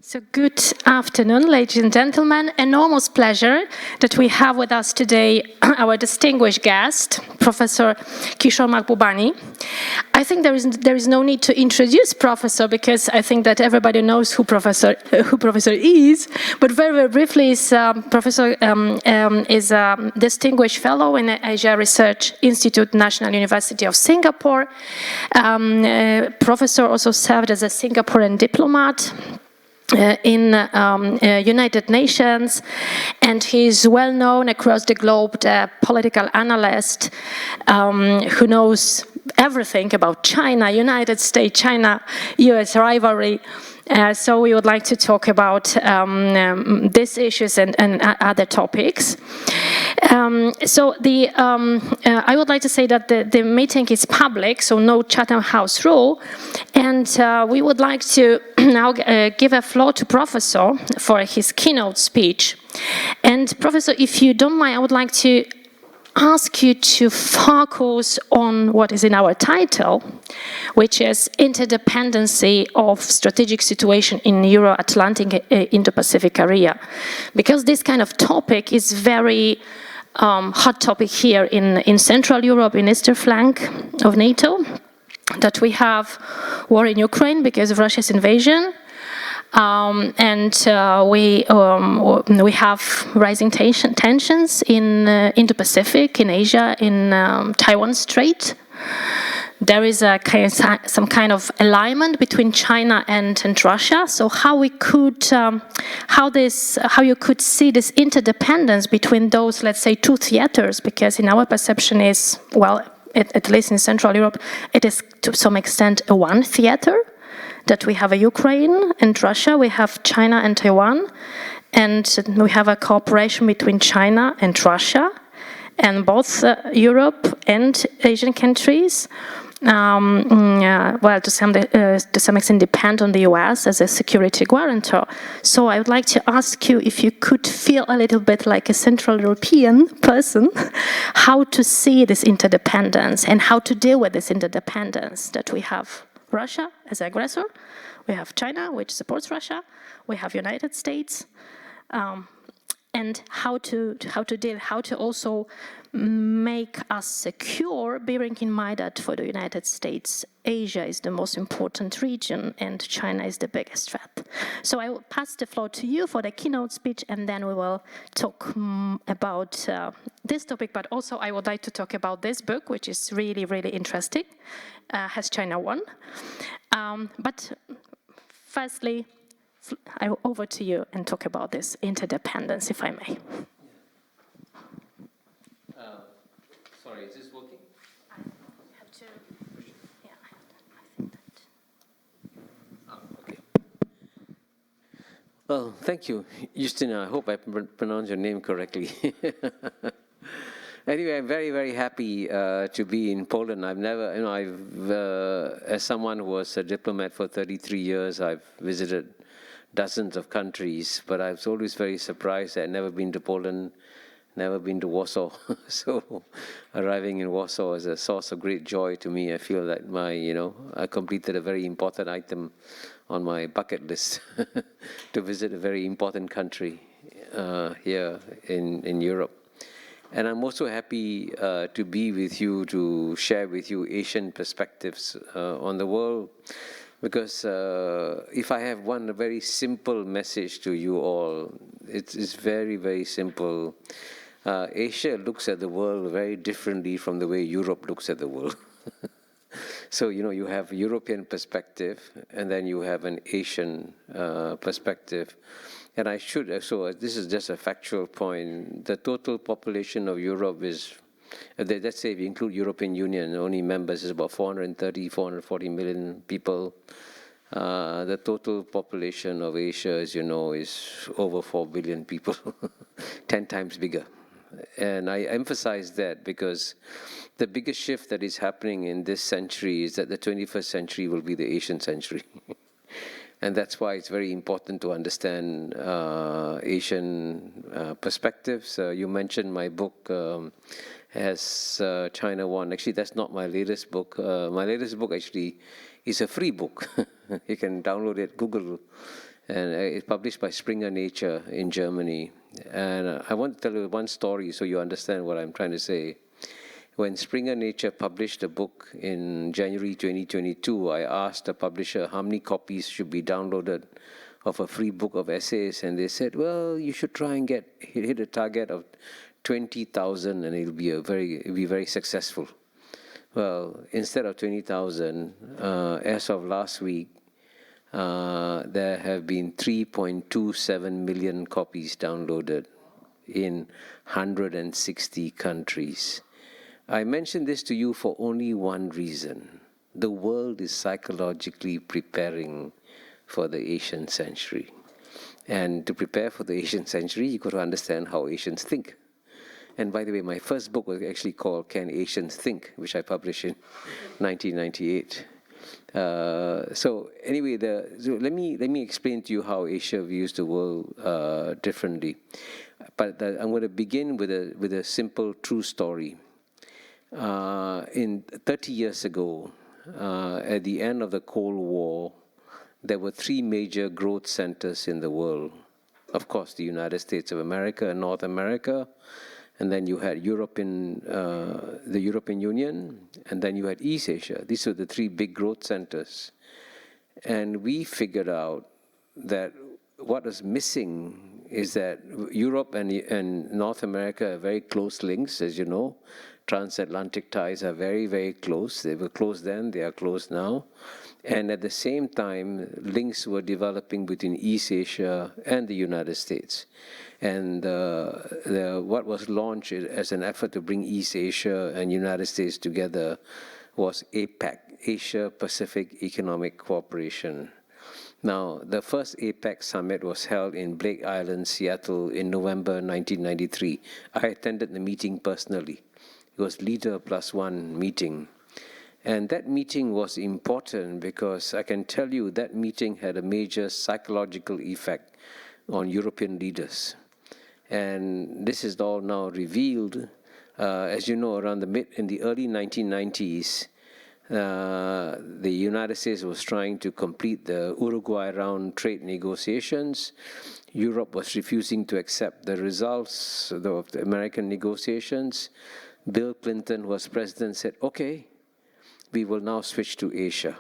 So good afternoon, ladies and gentlemen. Enormous pleasure that we have with us today our distinguished guest, Professor Kishore Mahbubani. I think there is no need to introduce Professor because I think that everybody knows who Professor is. But very, very briefly, Professor is a distinguished fellow in the Asia Research Institute, National University of Singapore. Professor also served as a Singaporean diplomat in United Nations, and he's well known across the globe, the political analyst who knows everything about China, United States, China, US rivalry. So we would like to talk about these issues and other topics. I would like to say that the meeting is public, so no Chatham House rule. And we would like to now give a floor to Professor for his keynote speech. And Professor, if you don't mind, I would like to ask you to focus on what is in our title, which is Interdependency of Strategic Situation in Euro-Atlantic and Indo-Pacific area. Because this kind of topic is very hot topic here in Central Europe, in Eastern flank of NATO, that we have war in Ukraine because of Russia's invasion. We have rising tensions in Indo-Pacific, in Asia, in Taiwan Strait. There is some kind of alignment between China and Russia. So how you could see this interdependence between those, let's say, two theaters? Because in our perception is, well, at least in Central Europe, it is to some extent a one theater. That we have a Ukraine and Russia, we have China and Taiwan, and we have a cooperation between China and Russia, and both Europe and Asian countries, well, to some extent depend on the US as a security guarantor. So I would like to ask you if you could feel a little bit like a Central European person, how to see this interdependence and how to deal with this interdependence that we have. Russia as aggressor, we have China, which supports Russia, we have United States, and how to also make us secure, bearing in mind that for the United States, Asia is the most important region and China is the biggest threat. So I will pass the floor to you for the keynote speech, and then we will talk about this topic, but also I would like to talk about this book, which is really, really interesting. Has China won? But firstly, I will over to you and talk about this interdependence, if I may. Sorry, is this working? I have to. Yeah, I think that. Okay. Well, thank you, Justina. I hope I pronounced your name correctly. Anyway, I'm very, very happy to be in Poland. I've never, as someone who was a diplomat for 33 years, I've visited dozens of countries, but I was always very surprised. I'd never been to Poland, never been to Warsaw. So arriving in Warsaw is a source of great joy to me. I feel that I completed a very important item on my bucket list to visit a very important country here in Europe. And I'm also happy to be with you, to share with you Asian perspectives on the world, because if I have one very simple message to you all, it's very, very simple. Asia looks at the world very differently from the way Europe looks at the world. So, you have European perspective, and then you have an Asian perspective. And so this is just a factual point. The total population of Europe is, let's say if you include European Union, only members is about 430, 440 million people. The total population of Asia, as you know, is over 4 billion people, 10 times bigger. And I emphasize that because the biggest shift that is happening in this century is that the 21st century will be the Asian century. And that's why it's very important to understand Asian perspectives. You mentioned my book, Has China Won? Actually, that's not my latest book. My latest book actually is a free book. You can download it, Google and it's published by Springer Nature in Germany. And I want to tell you one story so you understand what I'm trying to say. When Springer Nature published a book in January 2022, I asked the publisher how many copies should be downloaded of a free book of essays, and they said, well, you should try and hit a target of 20,000 and it'll be very successful. Well, instead of 20,000, as of last week, there have been 3.27 million copies downloaded in 160 countries. I mention this to you for only one reason. The world is psychologically preparing for the Asian century. And to prepare for the Asian century, you've got to understand how Asians think. And by the way, my first book was actually called Can Asians Think, which I published in 1998. So anyway, so let me explain to you how Asia views the world differently. But I'm going to begin with a simple true story. 30 years ago, at the end of the Cold War, there were three major growth centers in the world. Of course, the United States of America and North America, and then you had the European Union, and then you had East Asia. These were the three big growth centers. And we figured out that what was missing is that Europe and North America are very close links, as you know. Transatlantic ties are very, very close. They were close then, they are close now. And at the same time, links were developing between East Asia and the United States. And what was launched as an effort to bring East Asia and United States together was APEC, Asia-Pacific Economic Cooperation. Now, the first APEC summit was held in Blake Island, Seattle in November 1993. I attended the meeting personally. It was leader plus one meeting. And that meeting was important because I can tell you that meeting had a major psychological effect on European leaders. And this is all now revealed. As you know, in the early 1990s, the United States was trying to complete the Uruguay round trade negotiations. Europe was refusing to accept the results of the American negotiations. Bill Clinton, who was president, said, okay, we will now switch to Asia.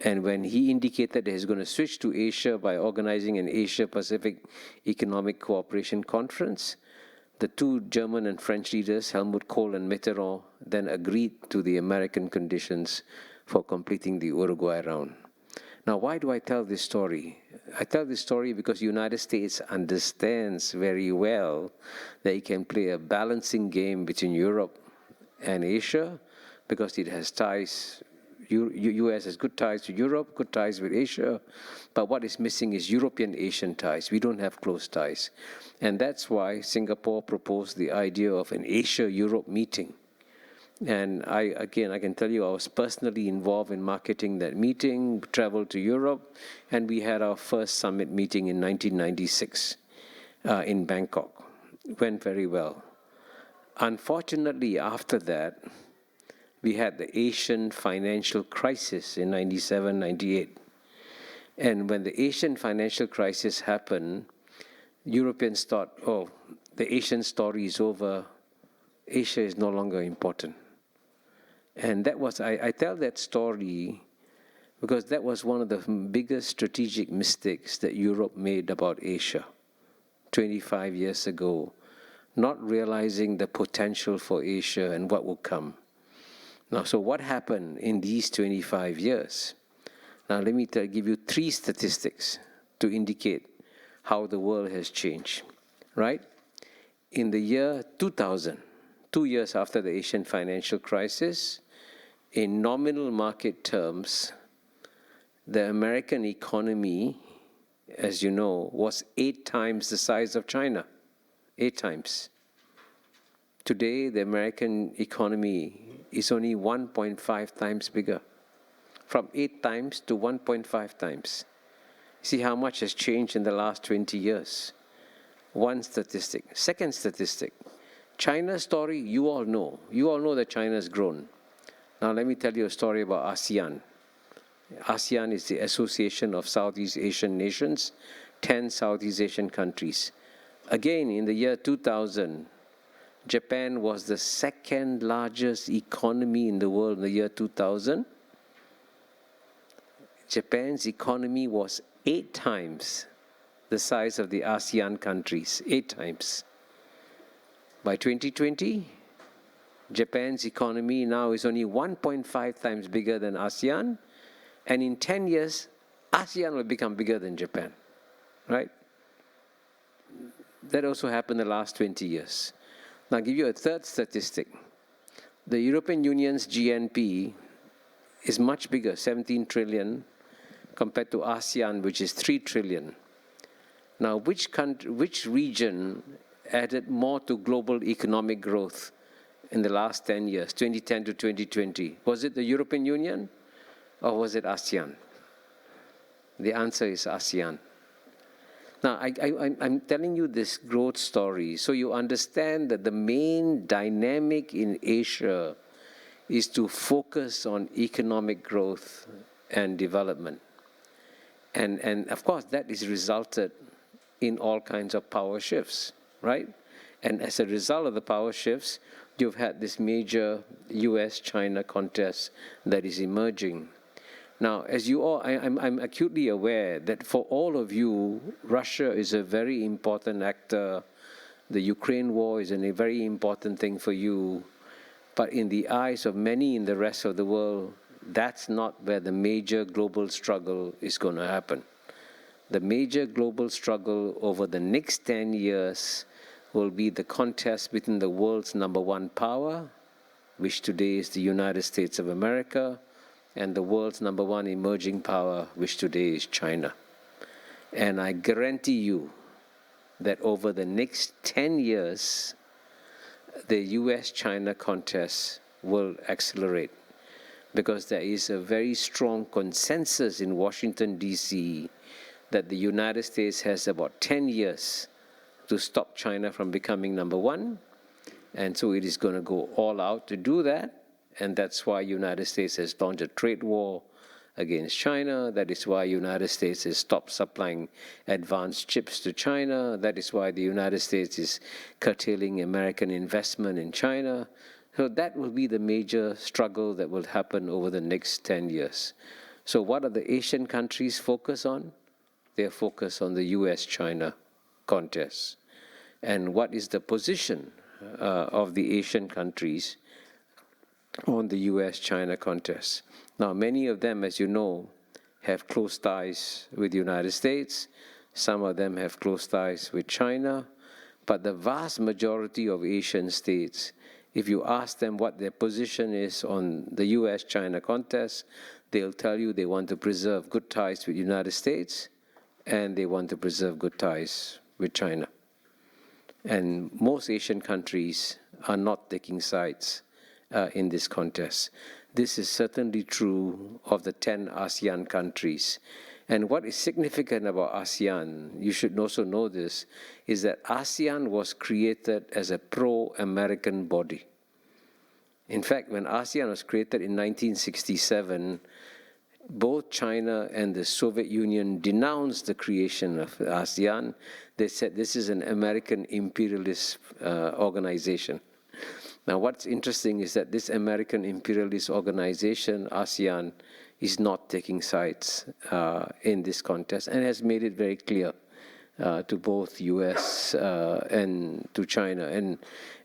And when he indicated that he's going to switch to Asia by organizing an Asia-Pacific Economic Cooperation Conference, the two German and French leaders, Helmut Kohl and Mitterrand, then agreed to the American conditions for completing the Uruguay round. Now, why do I tell this story? I tell this story because the United States understands very well that it can play a balancing game between Europe and Asia because it has ties. U.S. has good ties to Europe, good ties with Asia, but what is missing is European-Asian ties. We don't have close ties. And that's why Singapore proposed the idea of an Asia-Europe meeting. And I can tell you I was personally involved in marketing that meeting, traveled to Europe, and we had our first summit meeting in 1996 in Bangkok. It went very well. Unfortunately, after that, we had the Asian financial crisis in 97, 98. And when the Asian financial crisis happened, Europeans thought, oh, the Asian story is over. Asia is no longer important. And that was, I tell that story because that was one of the biggest strategic mistakes that Europe made about Asia 25 years ago, not realizing the potential for Asia and what would come. Now, so what happened in these 25 years? Now, let me give you three statistics to indicate how the world has changed, right? In the year 2000, 2 years after the Asian financial crisis, in nominal market terms, the American economy, as you know, was 8 times the size of China, 8 times. Today, the American economy is only 1.5 times bigger, from 8 times to 1.5 times. See how much has changed in the last 20 years. One statistic. Second statistic, China's story, you all know. You all know that China has grown. Now let me tell you a story about ASEAN. ASEAN is the Association of Southeast Asian Nations, 10 Southeast Asian countries. Again, in the year 2000, Japan was the second largest economy in the world in the year 2000. Japan's economy was 8 times the size of the ASEAN countries, 8 times. By 2020, Japan's economy now is only 1.5 times bigger than ASEAN, and in 10 years, ASEAN will become bigger than Japan, right? That also happened in the last 20 years. Now, I'll give you a third statistic. The European Union's GNP is much bigger, 17 trillion, compared to ASEAN, which is 3 trillion. Now, which region added more to global economic growth in the last 10 years, 2010 to 2020? Was it the European Union or was it ASEAN? The answer is ASEAN. Now, I'm telling you this growth story so you understand that the main dynamic in Asia is to focus on economic growth and development. And of course, that is resulted in all kinds of power shifts, right? And as a result of the power shifts, you've had this major US-China contest that is emerging. Now, as you all, I'm acutely aware that for all of you, Russia is a very important actor. The Ukraine war is a very important thing for you. But in the eyes of many in the rest of the world, that's not where the major global struggle is going to happen. The major global struggle over the next 10 years will be the contest between the world's #1 power, which today is the United States of America, and the world's #1 emerging power, which today is China. And I guarantee you that over the next 10 years, the US-China contest will accelerate because there is a very strong consensus in Washington, D.C. that the United States has about 10 years to stop China from becoming #1. And so it is going to go all out to do that. And that's why United States has launched a trade war against China. That is why United States has stopped supplying advanced chips to China. That is why the United States is curtailing American investment in China. So that will be the major struggle that will happen over the next 10 years. So what are the Asian countries focused on? They're focused on the US-China contest. And what is the position of the Asian countries on the US-China contest? Now, many of them, as you know, have close ties with the United States. Some of them have close ties with China. But the vast majority of Asian states, if you ask them what their position is on the US-China contest, they'll tell you they want to preserve good ties with the United States and they want to preserve good ties with China. And most Asian countries are not taking sides in this contest. This is certainly true of the 10 ASEAN countries. And what is significant about ASEAN, you should also know this, is that ASEAN was created as a pro-American body. In fact, when ASEAN was created in 1967, both China and the Soviet Union denounced the creation of ASEAN. They said this is an American imperialist organization. Now, what's interesting is that this American imperialist organization, ASEAN, is not taking sides in this contest and has made it very clear to both US and to China.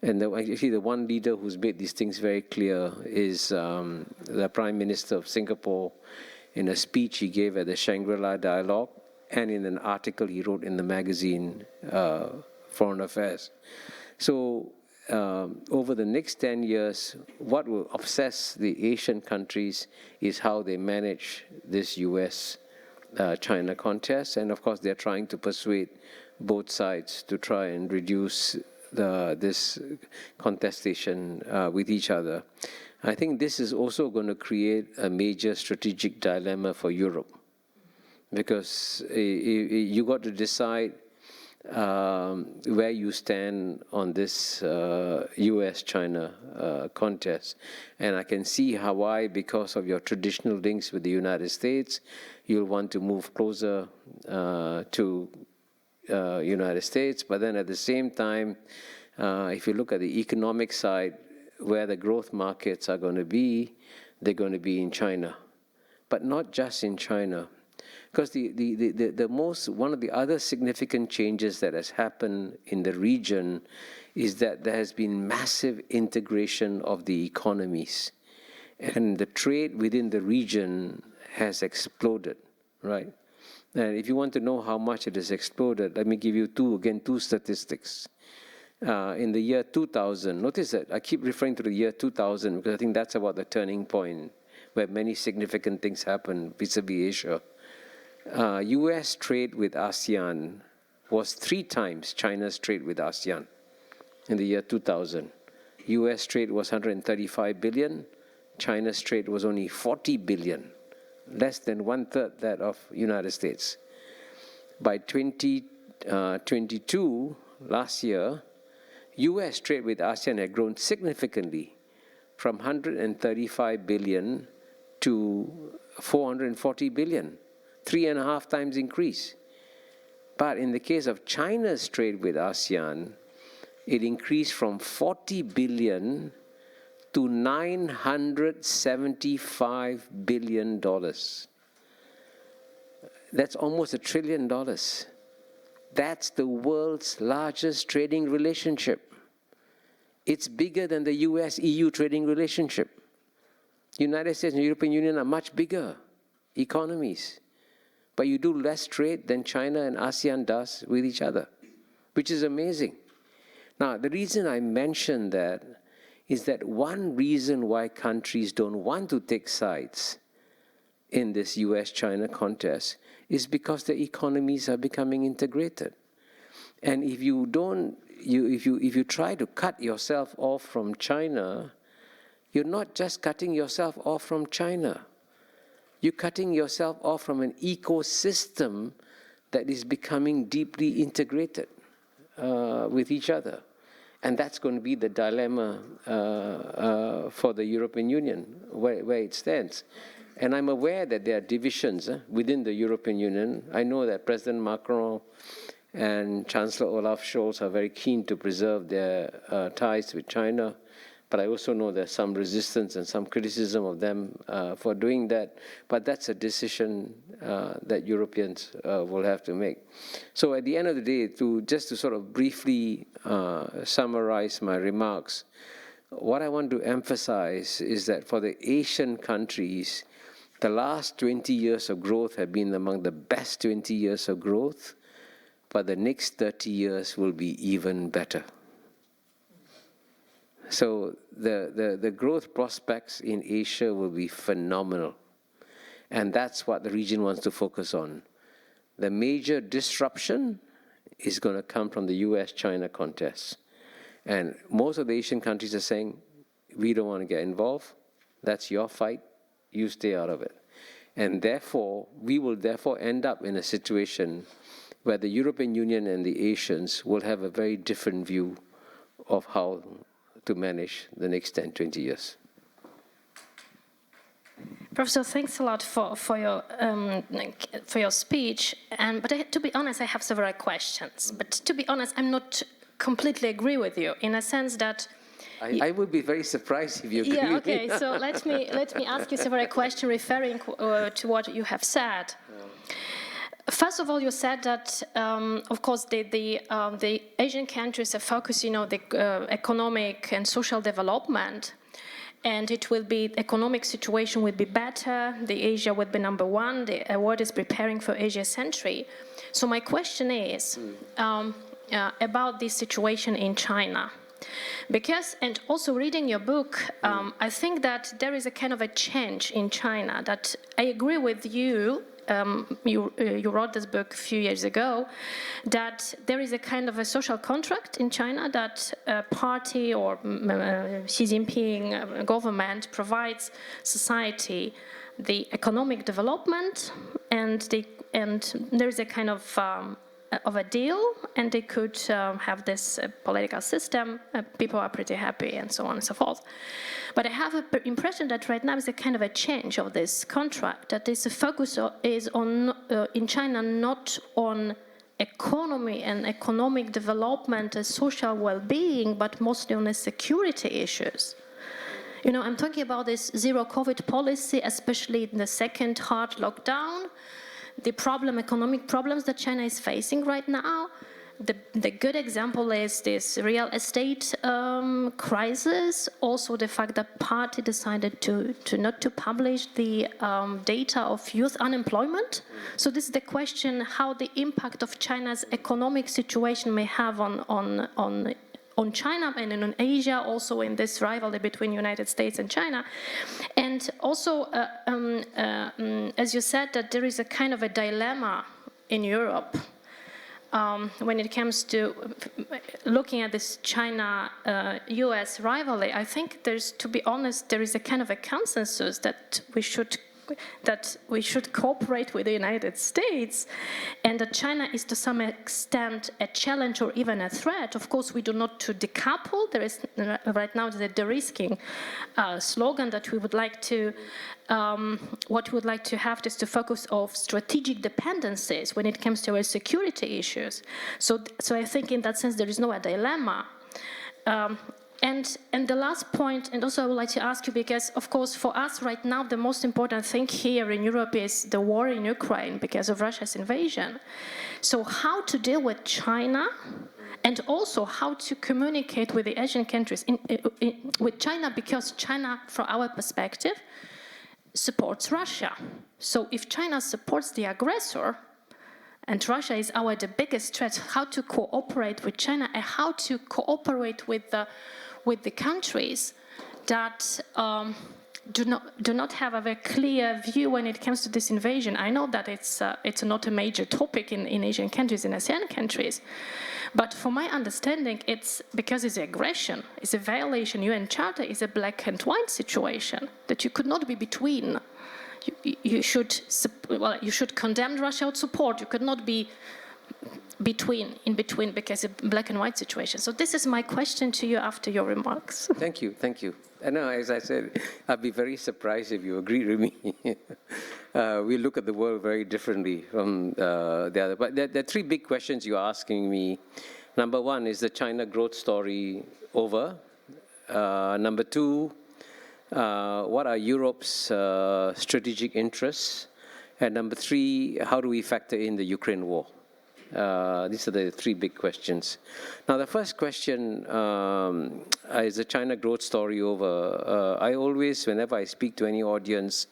Actually, the one leader who's made these things very clear is the Prime Minister of Singapore in a speech he gave at the Shangri-La Dialogue and in an article he wrote in the magazine Foreign Affairs. So over the next 10 years, what will obsess the Asian countries is how they manage this US-China contest. And of course, they're trying to persuade both sides to try and reduce this contestation with each other. I think this is also going to create a major strategic dilemma for Europe, because you got to decide where you stand on this US-China contest. And I can see why, because of your traditional links with the United States, you'll want to move closer to United States. But then at the same time, if you look at the economic side, where the growth markets are going to be, they're going to be in China. But not just in China. Because one of the other significant changes that has happened in the region is that there has been massive integration of the economies. And the trade within the region has exploded, right? And if you want to know how much it has exploded, let me give you two statistics. In the year 2000, notice that I keep referring to the year 2000 because I think that's about the turning point where many significant things happen vis-a-vis Asia. US trade with ASEAN was 3 times China's trade with ASEAN in the year 2000. US trade was 135 billion, China's trade was only 40 billion, less than 1/3 that of United States. By 2022, last year, US trade with ASEAN had grown significantly from 135 billion to 440 billion. 3.5 times increase. But in the case of China's trade with ASEAN, it increased from 40 billion to $975 billion. That's almost $1 trillion. That's the world's largest trading relationship. It's bigger than the US-EU trading relationship. United States and European Union are much bigger economies. But you do less trade than China and ASEAN does with each other, which is amazing. Now, the reason I mention that is that one reason why countries don't want to take sides in this US-China contest is because the economies are becoming integrated. And if you don't, if you try to cut yourself off from China, you're not just cutting yourself off from China. You're cutting yourself off from an ecosystem that is becoming deeply integrated with each other. And that's going to be the dilemma for the European Union, where it stands. And I'm aware that there are divisions within the European Union. I know that President Macron and Chancellor Olaf Scholz are very keen to preserve their ties with China. But I also know there's some resistance and some criticism of them for doing that. But that's a decision that Europeans will have to make. So at the end of the day, just to sort of briefly summarize my remarks, what I want to emphasize is that for the Asian countries, the last 20 years of growth have been among the best 20 years of growth, but the next 30 years will be even better. So the growth prospects in Asia will be phenomenal. And that's what the region wants to focus on. The major disruption is going to come from the US-China contest. And most of the Asian countries are saying, we don't want to get involved. That's your fight. You stay out of it. And therefore, we will therefore end up in a situation where the European Union and the Asians will have a very different view of how to manage the next 10, 20 years. Professor, thanks a lot for your speech. But to be honest, I have several questions. But to be honest, I'm not completely agree with you in a sense that I would be very surprised if you agree with me. Okay. So let me ask you several questions referring to what you have said. First of all, you said that, of course, the Asian countries are focusing on the economic and social development, and economic situation will be better. The Asia would be number one. The world is preparing for Asia century. So my question is about this situation in China. Because, and also reading your book, I think that there is a kind of a change in China that I agree with you. You wrote this book a few years ago, that there is a kind of a social contract in China that a party or Xi Jinping government provides society the economic development, and there is a kind of of a deal, and they could have this political system. People are pretty happy, and so on and so forth. But I have an impression that right now is a kind of a change of this contract, that this focus is on, in China, not on economy and economic development and social well-being, but mostly on the security issues. You know, I'm talking about this zero COVID policy, especially in the second hard lockdown, the economic problems that China is facing right now. The good example is this real estate crisis. Also, the fact that party decided to not to publish the data of youth unemployment. So this is the question: how the impact of China's economic situation may have on China and on Asia, also in this rivalry between United States and China. And also, as you said, that there is a kind of a dilemma in Europe when it comes to looking at this China-US rivalry. I think to be honest, there is a kind of a consensus that we should cooperate with the United States, and that China is to some extent a challenge or even a threat. Of course, we do not to decouple. There is right now the de-risking slogan that we would like to, what we would like to have is to focus on strategic dependencies when it comes to our security issues. So I think in that sense there is no dilemma. And the last point, and also I would like to ask you, because of course for us right now the most important thing here in Europe is the war in Ukraine because of Russia's invasion. So how to deal with China, and also how to communicate with the Asian countries with China, because China, from our perspective, supports Russia. So if China supports the aggressor, and Russia is the biggest threat, how to cooperate with China and how to cooperate with the countries that do not have a very clear view when it comes to this invasion. I know that it's not a major topic in Asian countries, in ASEAN countries, but from my understanding, it's because it's aggression, it's a violation. UN Charter is a black and white situation that you could not be between. You should condemn Russia or support. You could not be in between, because it's a black and white situation. So this is my question to you after your remarks. Thank you. And now, as I said, I'd be very surprised if you agree with me. We look at the world very differently from the other. But there are three big questions you're asking me. Number one, is the China growth story over? Number two, what are Europe's strategic interests? And number three, how do we factor in the Ukraine war? These are the three big questions. Now, the first question is the China growth story over. I always, whenever I speak to any audience,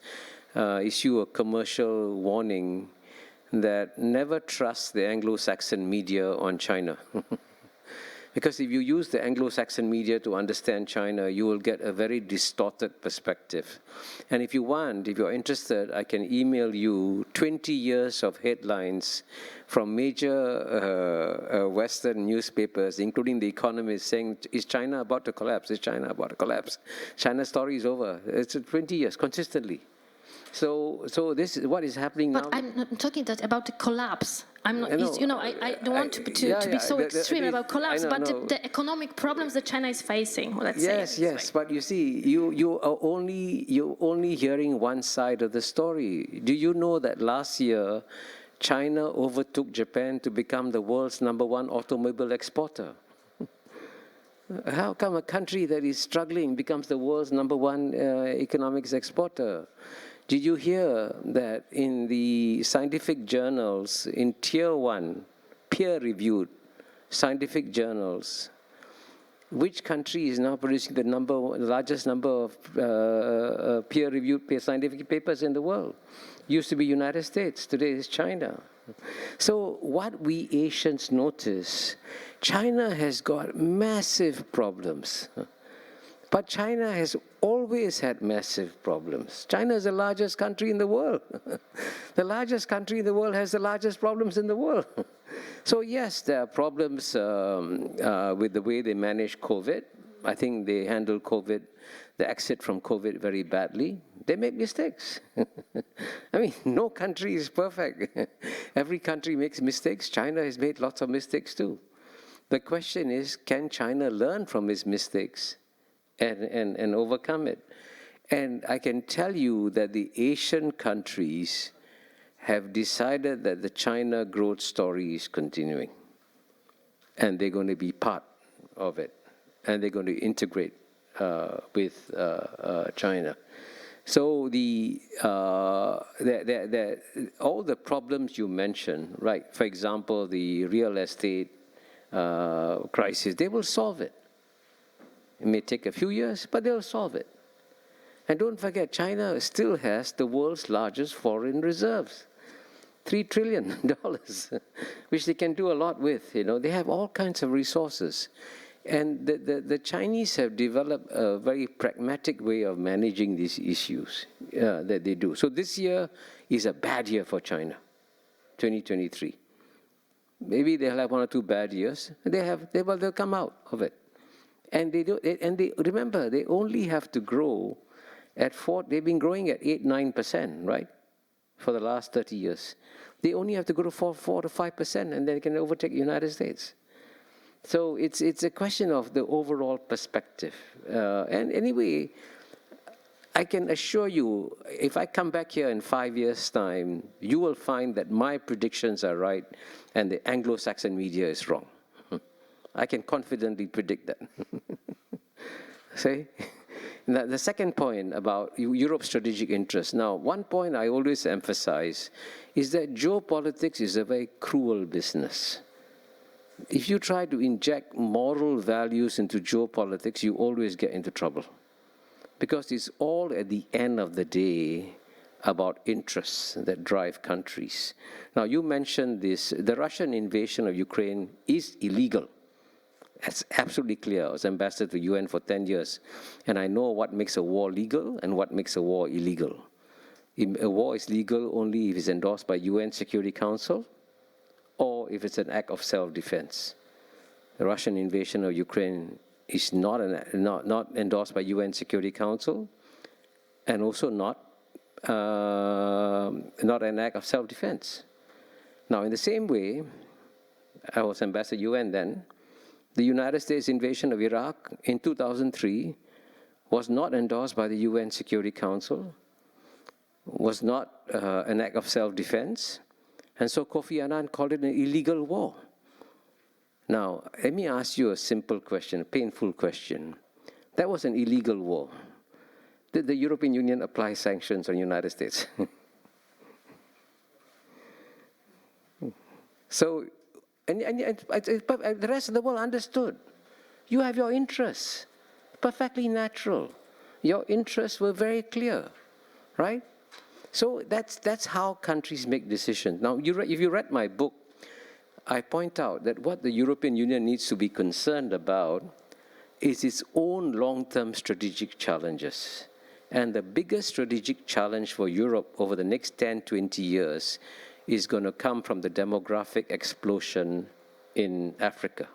issue a commercial warning that never trust the Anglo-Saxon media on China. Because if you use the Anglo-Saxon media to understand China, you will get a very distorted perspective. And if you're interested, I can email you 20 years of headlines from major Western newspapers, including The Economist, saying, is China about to collapse? Is China about to collapse? China's story is over. It's 20 years, consistently. So this is what is happening now. But I'm not talking about the collapse. I'm not. I don't want to be so extreme about collapse. But the economic problems that China is facing. Let's say. Yes. But you see, you're only hearing one side of the story. Do you know that last year, China overtook Japan to become the world's #1 automobile exporter? How come a country that is struggling becomes the world's #1 economics exporter? Did you hear that in the scientific journals, in Tier 1, peer-reviewed scientific journals, which country is now producing the largest number of peer-reviewed scientific papers in the world? Used to be United States, today is China. So what we Asians notice, China has got massive problems. But China has always had massive problems. China is the largest country in the world. The largest country in the world has the largest problems in the world. So yes, there are problems with the way they manage COVID. I think they handle COVID the exit from COVID very badly. They make mistakes. I mean, no country is perfect. Every country makes mistakes. China has made lots of mistakes too. The question is, can China learn from its mistakes and overcome it? And I can tell you that the Asian countries have decided that the China growth story is continuing. And they're going to be part of it. And they're going to integrate with China. So all the problems you mentioned, right? For example, the real estate crisis, they will solve it. It may take a few years, but they'll solve it. And don't forget, China still has the world's largest foreign reserves, $3 trillion, which they can do a lot with. You know, they have all kinds of resources. And the Chinese have developed a very pragmatic way of managing these issues that they do. So this year is a bad year for China, 2023. Maybe they'll have 1 or 2 bad years. They'll come out of it. And remember, they only have to grow at they've been growing at 8-9%, right? For the last 30 years. They only have to grow 4 to 5%, and then they can overtake the United States. So it's a question of the overall perspective. And anyway, I can assure you, if I come back here in 5 years' time, you will find that my predictions are right and the Anglo-Saxon media is wrong. I can confidently predict that. See? Now, the second point about Europe's strategic interests. Now, one point I always emphasize is that geopolitics is a very cruel business. If you try to inject moral values into geopolitics, you always get into trouble. Because it's all at the end of the day about interests that drive countries. Now, you mentioned this, the Russian invasion of Ukraine is illegal. That's absolutely clear. I was ambassador to UN for 10 years, and I know what makes a war legal and what makes a war illegal. A war is legal only if it's endorsed by UN Security Council or if it's an act of self-defense. The Russian invasion of Ukraine is not endorsed by UN Security Council and also not an act of self-defense. Now, in the same way, I was ambassador to UN then. The United States invasion of Iraq in 2003 was not endorsed by the UN Security Council, was not an act of self-defense, and so Kofi Annan called it an illegal war. Now, let me ask you a simple question, a painful question. That was an illegal war. Did the European Union apply sanctions on the United States? So, and the rest of the world understood. You have your interests, perfectly natural. Your interests were very clear, right? So that's how countries make decisions. Now, if you read my book, I point out that what the European Union needs to be concerned about is its own long-term strategic challenges. And the biggest strategic challenge for Europe over the next 10, 20 years is going to come from the demographic explosion in Africa.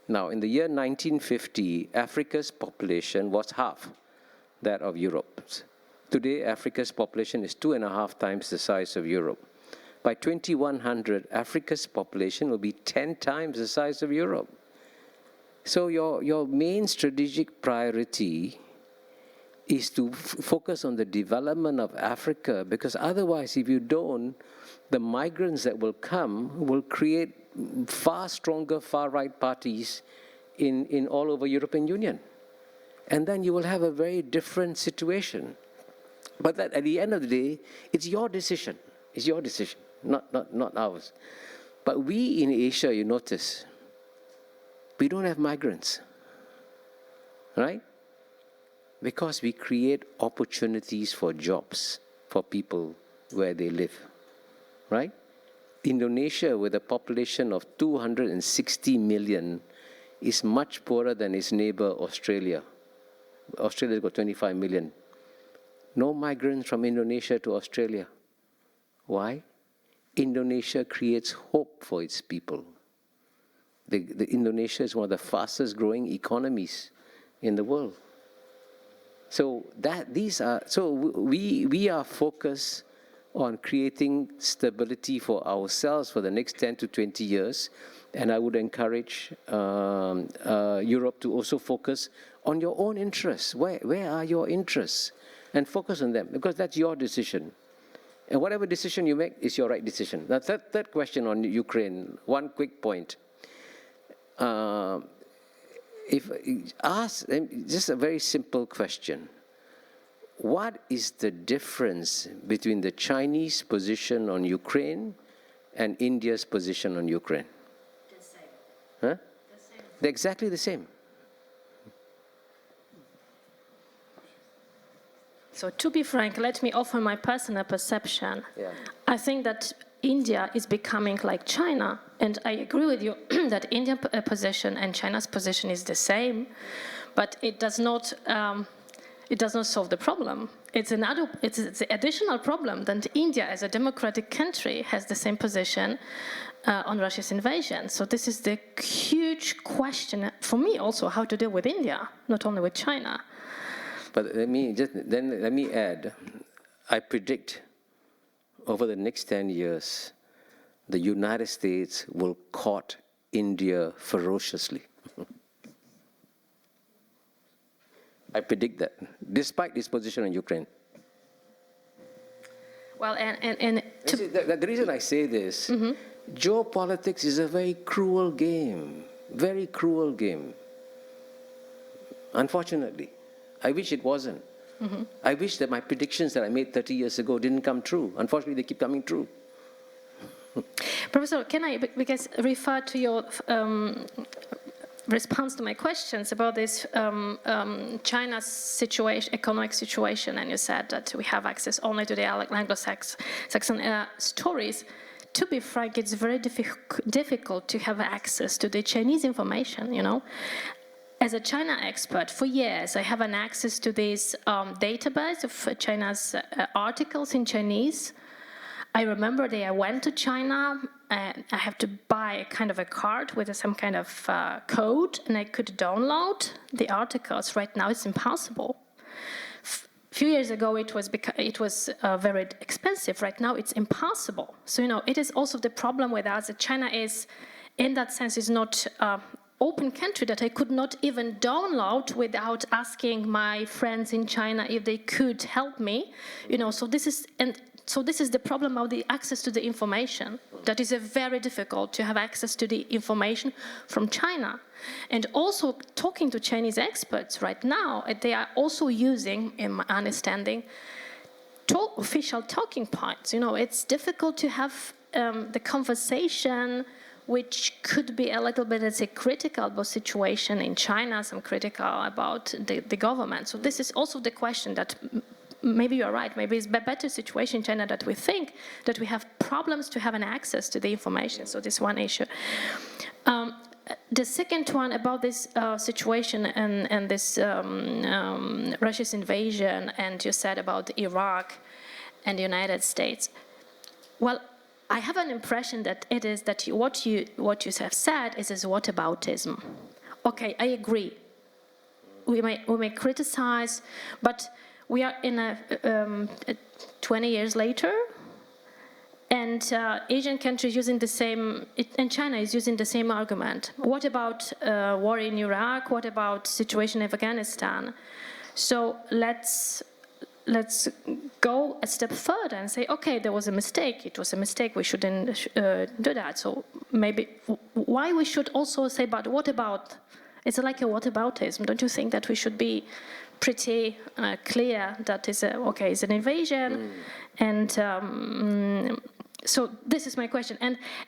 Now, in the year 1950, Africa's population was half that of Europe's. Today, Africa's population is 2.5 times the size of Europe. By 2100, Africa's population will be 10 times the size of Europe. So your main strategic priority is to focus on the development of Africa, because otherwise, if you don't, the migrants that will come will create far stronger far-right parties in all over European Union. And then you will have a very different situation. But that, at the end of the day, it's your decision. It's your decision, not ours. But we in Asia, you notice, we don't have migrants, right? Because we create opportunities for jobs for people where they live, right? Indonesia, with a population of 260 million, is much poorer than its neighbor, Australia. Australia's got 25 million. No migrants from Indonesia to Australia. Why? Indonesia creates hope for its people. Indonesia is one of the fastest growing economies in the world. So we are focused on creating stability for ourselves for the next 10 to 20 years. And I would encourage Europe to also focus on your own interests. Where are your interests? And focus on them, because that's your decision. And whatever decision you make is your right decision. Now, third question on Ukraine, one quick point. Just a very simple question. What is the difference between the Chinese position on Ukraine and India's position on Ukraine? The same. Huh? The same. They're exactly the same. So to be frank, let me offer my personal perception. Yeah. I think that India is becoming like China, and I agree with you that India's position and China's position is the same, but it does not solve the problem. It's an additional problem that India, as a democratic country, has the same position on Russia's invasion. So this is the huge question for me also, how to deal with India, not only with China. But let me add, I predict over the next 10 years, the United States will court India ferociously. I predict that, despite its position on Ukraine. Well, the reason I say this, geopolitics is a very cruel game, unfortunately. I wish it wasn't. I wish that my predictions that I made 30 years ago didn't come true. Unfortunately, they keep coming true. Professor, can I refer to your response to my questions about this China's situation, economic situation, and you said that we have access only to the Anglo-Saxon stories. To be frank, it's very difficult to have access to the Chinese information, you know. As a China expert, for years, I have an access to this database of China's articles in Chinese. I remember that I went to China, and I have to buy a kind of a card with some kind of code, and I could download the articles. Right now, it's impossible. A few years ago, it was very expensive. Right now, it's impossible. So, you know, it is also the problem with us that China is, in that sense, is not open country that I could not even download without asking my friends in China if they could help me, you know. So this is the problem of the access to the information. That is very difficult to have access to the information from China, and also talking to Chinese experts right now, they are also using, in my understanding, official talking points. You know, it's difficult to have the conversation, which could be a little bit, let's say, critical about situation in China, some critical about the government. So this is also the question that maybe you're right, maybe it's a better situation in China that we think that we have problems to have an access to the information. So this is one issue. The second one about this situation and this Russia's invasion, and you said about Iraq and the United States. Well, I have an impression that it is that what you have said is whataboutism. Okay, I agree. We may criticize, but we are in a 20 years later, and Asian countries using the same, and China is using the same argument. What about war in Iraq? What about situation in Afghanistan? So let's go a step further and say, okay, there was a mistake. It was a mistake. We shouldn't do that. So maybe why we should also say, but what about? It's like a whataboutism. Don't you think that we should be pretty clear that is okay, it's an invasion, and so this is my question.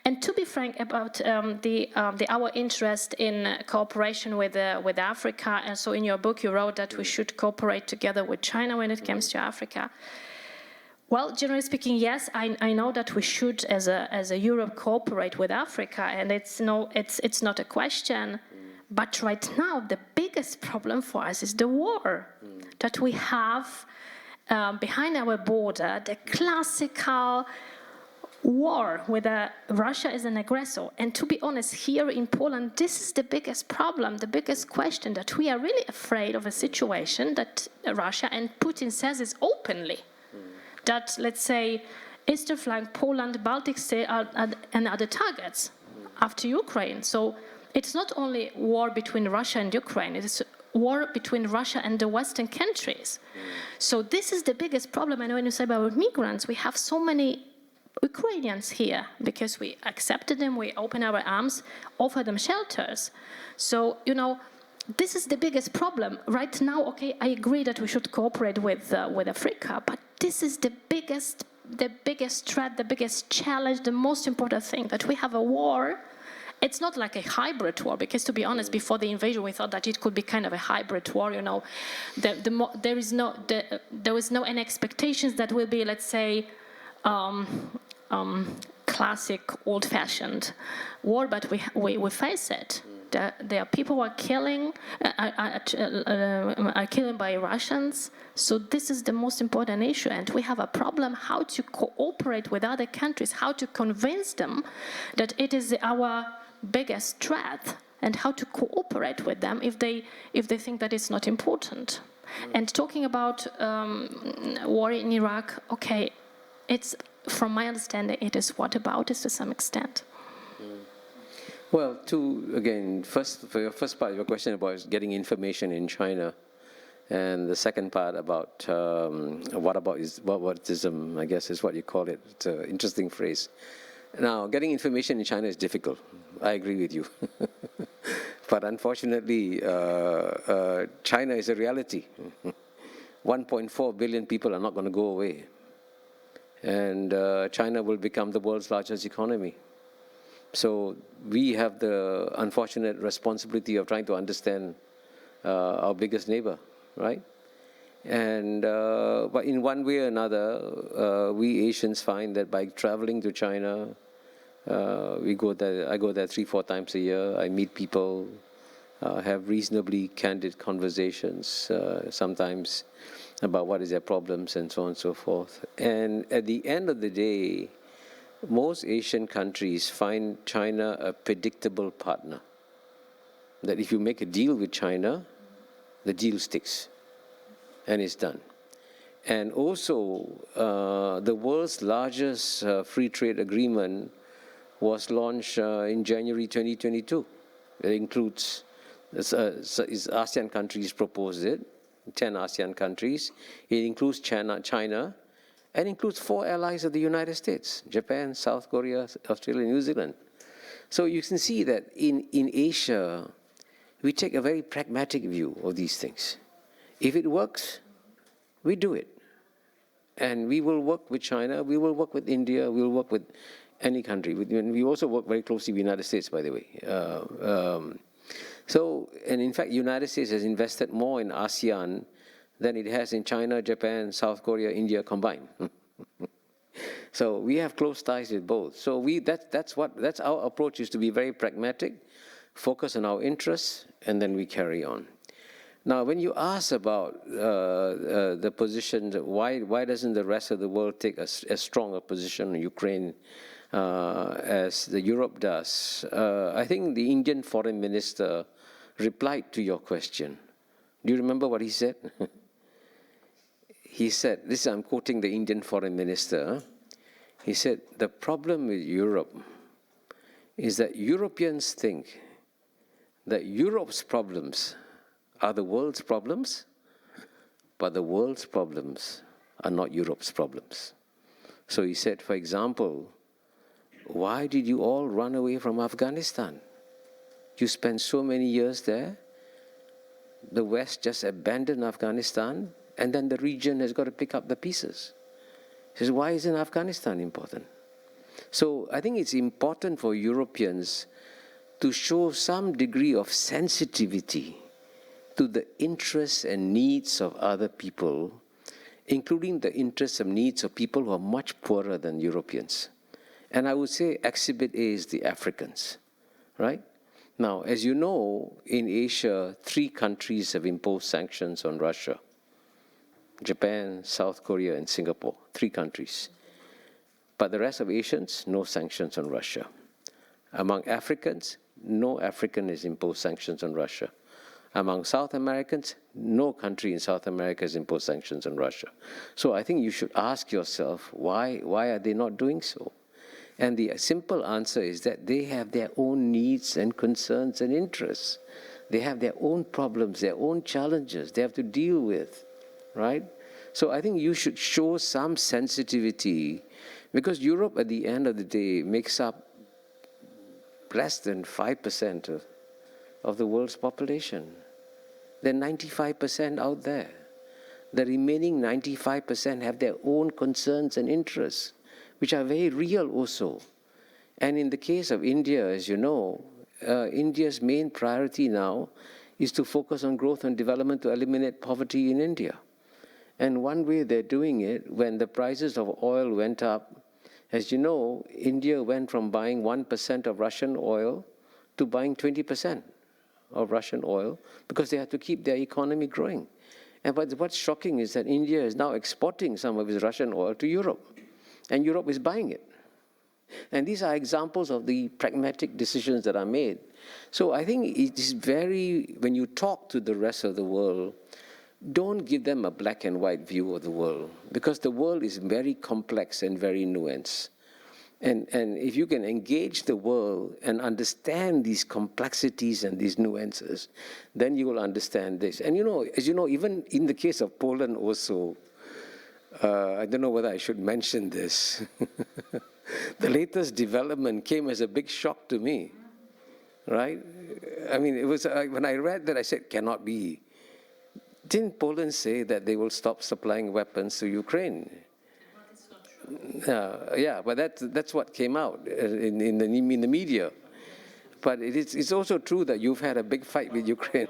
And to be frank about our interest in cooperation with Africa, and so in your book you wrote that we should cooperate together with China when it comes to Africa. Well, generally speaking, yes, I know that we should, as a Europe, cooperate with Africa, and it's not a question. But right now, the biggest problem for us is the war that we have behind our border, the classical war with Russia is an aggressor. And to be honest, here in Poland, this is the biggest problem, the biggest question, that we are really afraid of a situation that Russia, and Putin says this openly, that, let's say, Eastern flank, Poland, Baltic State and other targets after Ukraine. So it's not only war between Russia and Ukraine, it is war between Russia and the Western countries. So this is the biggest problem. And when you say about migrants, we have so many Ukrainians here because we accepted them, we open our arms, offer them shelters. So, you know, this is the biggest problem. Right now, okay, I agree that we should cooperate with Africa, but this is the biggest threat, the biggest challenge, the most important thing, that we have a war. It's not like a hybrid war, because to be honest, before the invasion, we thought that it could be kind of a hybrid war. You know, there was no any expectations that will be, let's say, classic, old-fashioned war, but we face it. There are people who are killing by Russians. So this is the most important issue, and we have a problem how to cooperate with other countries, how to convince them that it is our biggest threat, and how to cooperate with them if they think that it's not important. And talking about war in Iraq, okay, it's, from my understanding, it is whataboutism to some extent. Well, for your first part of your question about getting information in China, and the second part about whataboutism, I guess is what you call it. It's an interesting phrase. Now, getting information in China is difficult. I agree with you. But unfortunately, China is a reality. 1.4 billion people are not going to go away. And China will become the world's largest economy. So we have the unfortunate responsibility of trying to understand our biggest neighbor, right? And but in one way or another, we Asians find that by traveling to China, I go there 3-4 times a year. I meet people, have reasonably candid conversations, sometimes about what is their problems and so on and so forth. And at the end of the day, most Asian countries find China a predictable partner. That if you make a deal with China, the deal sticks and it's done. And also, the world's largest free trade agreement was launched in January 2022. It includes, ASEAN countries proposed it, 10 ASEAN countries. It includes China, and includes 4 allies of the United States: Japan, South Korea, Australia, New Zealand. So you can see that in Asia, we take a very pragmatic view of these things. If it works, we do it. And we will work with China, we will work with India, we will work with any country. We also work very closely with the United States, by the way. And in fact, the United States has invested more in ASEAN than it has in China, Japan, South Korea, India combined. So we have close ties with both. So that's our approach, is to be very pragmatic, focus on our interests, and then we carry on. Now, when you ask about the position, why doesn't the rest of the world take as strong a position on Ukraine as the Europe does? I think the Indian foreign minister replied to your question. Do you remember what he said? He said, I'm quoting the Indian foreign minister. He said, the problem with Europe is that Europeans think that Europe's problems are the world's problems, but the world's problems are not Europe's problems. So he said, for example, why did you all run away from Afghanistan? You spent so many years there. The West just abandoned Afghanistan, and then the region has got to pick up the pieces. He says, why isn't Afghanistan important? So I think it's important for Europeans to show some degree of sensitivity to the interests and needs of other people, including the interests and needs of people who are much poorer than Europeans. And I would say exhibit A is the Africans, right? Now, as you know, in Asia, 3 countries have imposed sanctions on Russia: Japan, South Korea, and Singapore. 3 countries. But the rest of Asians, no sanctions on Russia. Among Africans, no African has imposed sanctions on Russia. Among South Americans, no country in South America has imposed sanctions on Russia. So I think you should ask yourself, why are they not doing so? And the simple answer is that they have their own needs and concerns and interests. They have their own problems, their own challenges they have to deal with, right? So I think you should show some sensitivity, because Europe at the end of the day makes up less than 5% of the world's population. There are 95% out there. The remaining 95% have their own concerns and interests, which are very real also. And in the case of India, as you know, India's main priority now is to focus on growth and development to eliminate poverty in India. And one way they're doing it, when the prices of oil went up, as you know, India went from buying 1% of Russian oil to buying 20% of Russian oil because they had to keep their economy growing. And but what's shocking is that India is now exporting some of its Russian oil to Europe, and Europe is buying it. And these are examples of the pragmatic decisions that are made. So I think it is very, when you talk to the rest of the world, don't give them a black and white view of the world, because the world is very complex and very nuanced. And if you can engage the world and understand these complexities and these nuances, then you will understand this. And you know, as you know, even in the case of Poland also, I don't know whether I should mention this. The latest development came as a big shock to me, right? I mean, it was, when I read that, I said, cannot be. Didn't Poland say that they will stop supplying weapons to Ukraine? Yeah, but that's what came out in the media. But it's also true that you've had a big fight with Ukraine.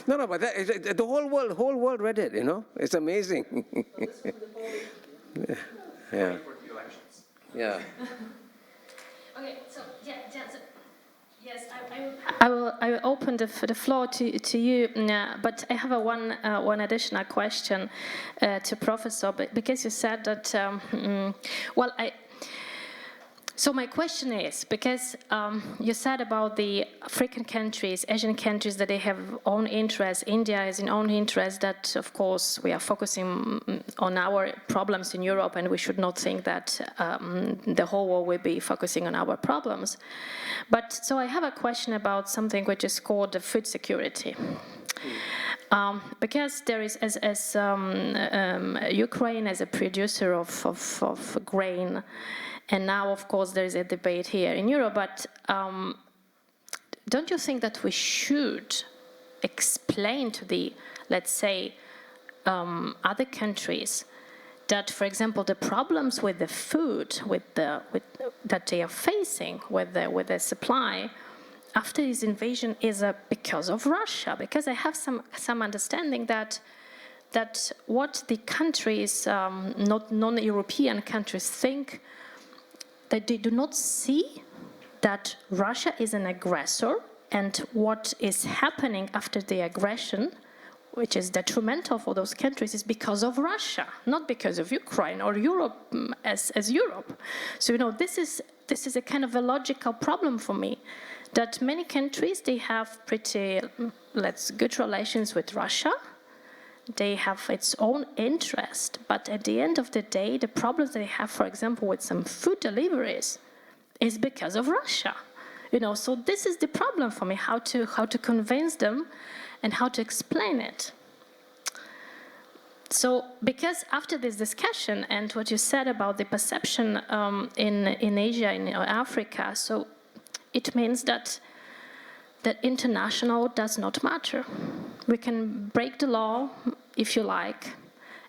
No, but the whole world read it. You know, it's amazing. Yeah. Yeah. Okay, so yes, I will open the floor to you, but I have one additional question to Professor, because you said that, so my question is, because you said about the African countries, Asian countries, that they have own interests, India has an own interest, that of course we are focusing on our problems in Europe, and we should not think that the whole world will be focusing on our problems. But so I have a question about something which is called the food security. Because there is, as Ukraine as a producer of grain, and now, of course, there is a debate here in Europe, but don't you think that we should explain to the, let's say, other countries that, for example, the problems with the food that they are facing with the supply after this invasion is because of Russia? Because I have some understanding that what the countries, not non-European countries, think, that they do not see that Russia is an aggressor, and what is happening after the aggression, which is detrimental for those countries, is because of Russia, not because of Ukraine or Europe as Europe. So, you know, this is a kind of a logical problem for me, that many countries, they have pretty good relations with Russia. They have its own interest, but at the end of the day, the problems they have, for example, with some food deliveries, is because of Russia. You know, so this is the problem for me: how to convince them, and how to explain it. So, because after this discussion and what you said about the perception in Asia, in Africa, so it means that international does not matter. We can break the law, if you like,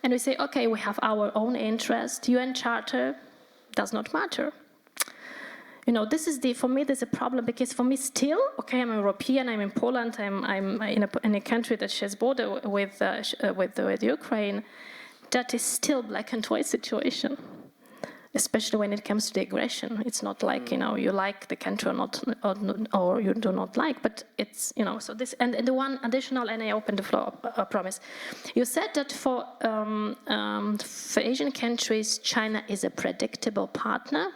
and we say, okay, we have our own interest. UN Charter does not matter. You know, for me, there's a problem, because for me still, okay, I'm European, I'm in Poland, I'm in a country that shares border with Ukraine, that is still black and white situation. especially when it comes to the aggression. It's not like, you like the country or not, or you do not like, but it's, so this, and the one additional, and I open the floor, I promise. You said that for Asian countries, China is a predictable partner.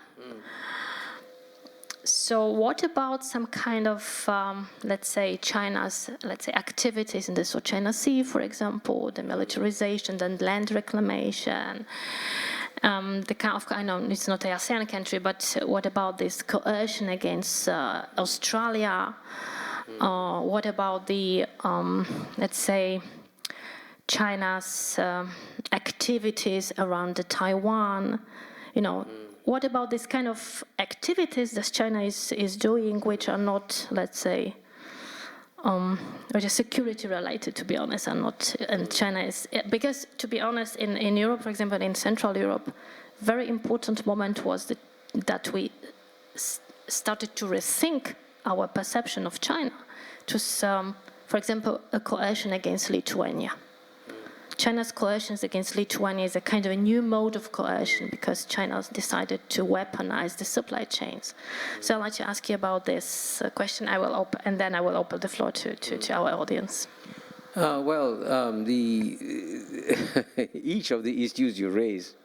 So what about some kind of, let's say, China's, activities in the South China Sea, for example, the militarization, then land reclamation, the kind of, I know it's not an ASEAN country, but what about this coercion against Australia? What about the, let's say, China's activities around the Taiwan? What about this kind of activities that China is doing, which are not, let's say, or just security related, to be honest, and not, and China is, because to be honest, in Europe, for example, in Central Europe, very important moment was that we started to rethink our perception of China to some, for example, a coercion against Lithuania. China's coercions against Lithuania is a kind of a new mode of coercion because China decided to weaponize the supply chains. So I'd like to ask you about this question. I will open, and then I will open the floor to our audience. Each of the issues you raise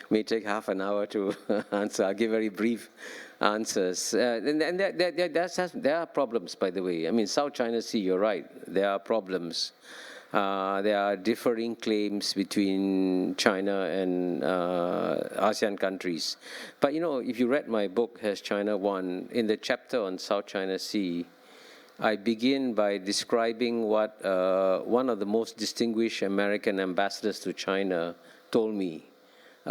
may take half an hour to answer. I'll give very brief answers. And there are problems, by the way. I mean, South China Sea, you're right. There are problems. There are differing claims between China and ASEAN countries. But, if you read my book, Has China Won? In the chapter on South China Sea, I begin by describing what one of the most distinguished American ambassadors to China told me.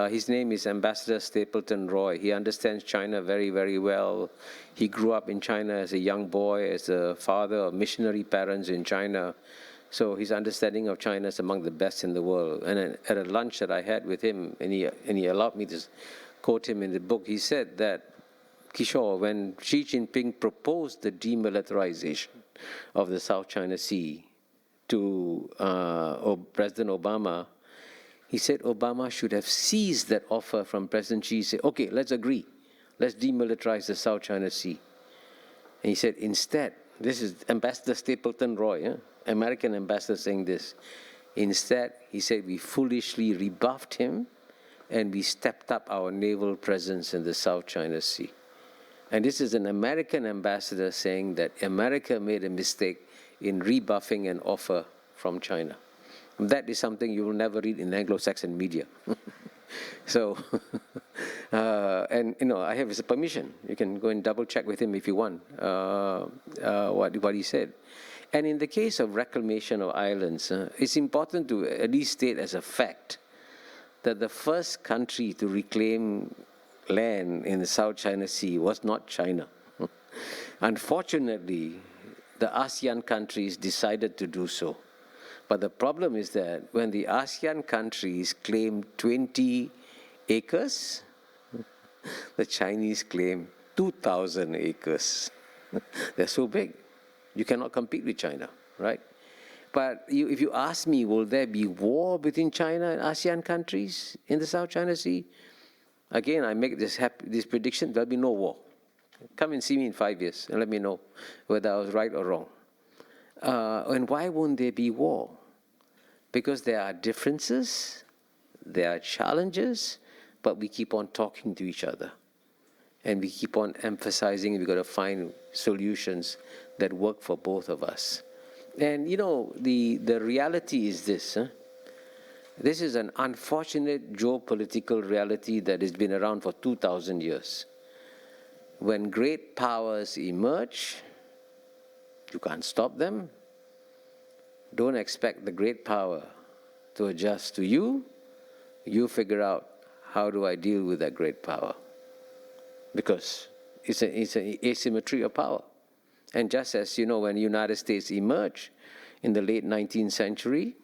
His name is Ambassador Stapleton Roy. He understands China very, very well. He grew up in China as a young boy, as a father of missionary parents in China. So his understanding of China is among the best in the world. And at a lunch that I had with him, and he allowed me to quote him in the book, he said that, Kishore, when Xi Jinping proposed the demilitarization of the South China Sea to President Obama, he said Obama should have seized that offer from President Xi, say, okay, let's agree. Let's demilitarize the South China Sea. And he said, instead, this is Ambassador Stapleton Roy, American ambassador saying this. Instead, he said, we foolishly rebuffed him and we stepped up our naval presence in the South China Sea. And this is an American ambassador saying that America made a mistake in rebuffing an offer from China. And that is something you will never read in Anglo-Saxon media. So, and I have his permission. You can go and double check with him if you want what he said. And in the case of reclamation of islands, it's important to at least state as a fact that the first country to reclaim land in the South China Sea was not China. Unfortunately, the ASEAN countries decided to do so. But the problem is that when the ASEAN countries claim 20 acres, the Chinese claim 2,000 acres. They're so big. You cannot compete with China, right? But if you ask me, will there be war between China and ASEAN countries in the South China Sea? Again, I make this prediction, there'll be no war. Come and see me in 5 years and let me know whether I was right or wrong. And why won't there be war? Because there are differences, there are challenges, but we keep on talking to each other. And we keep on emphasizing we've got to find solutions that work for both of us. And the reality is this. This is an unfortunate geopolitical reality that has been around for 2,000 years. When great powers emerge, you can't stop them. Don't expect the great power to adjust to you. You figure out, how do I deal with that great power? Because it's an asymmetry of power. And just as, when the United States emerged in the late 19th century,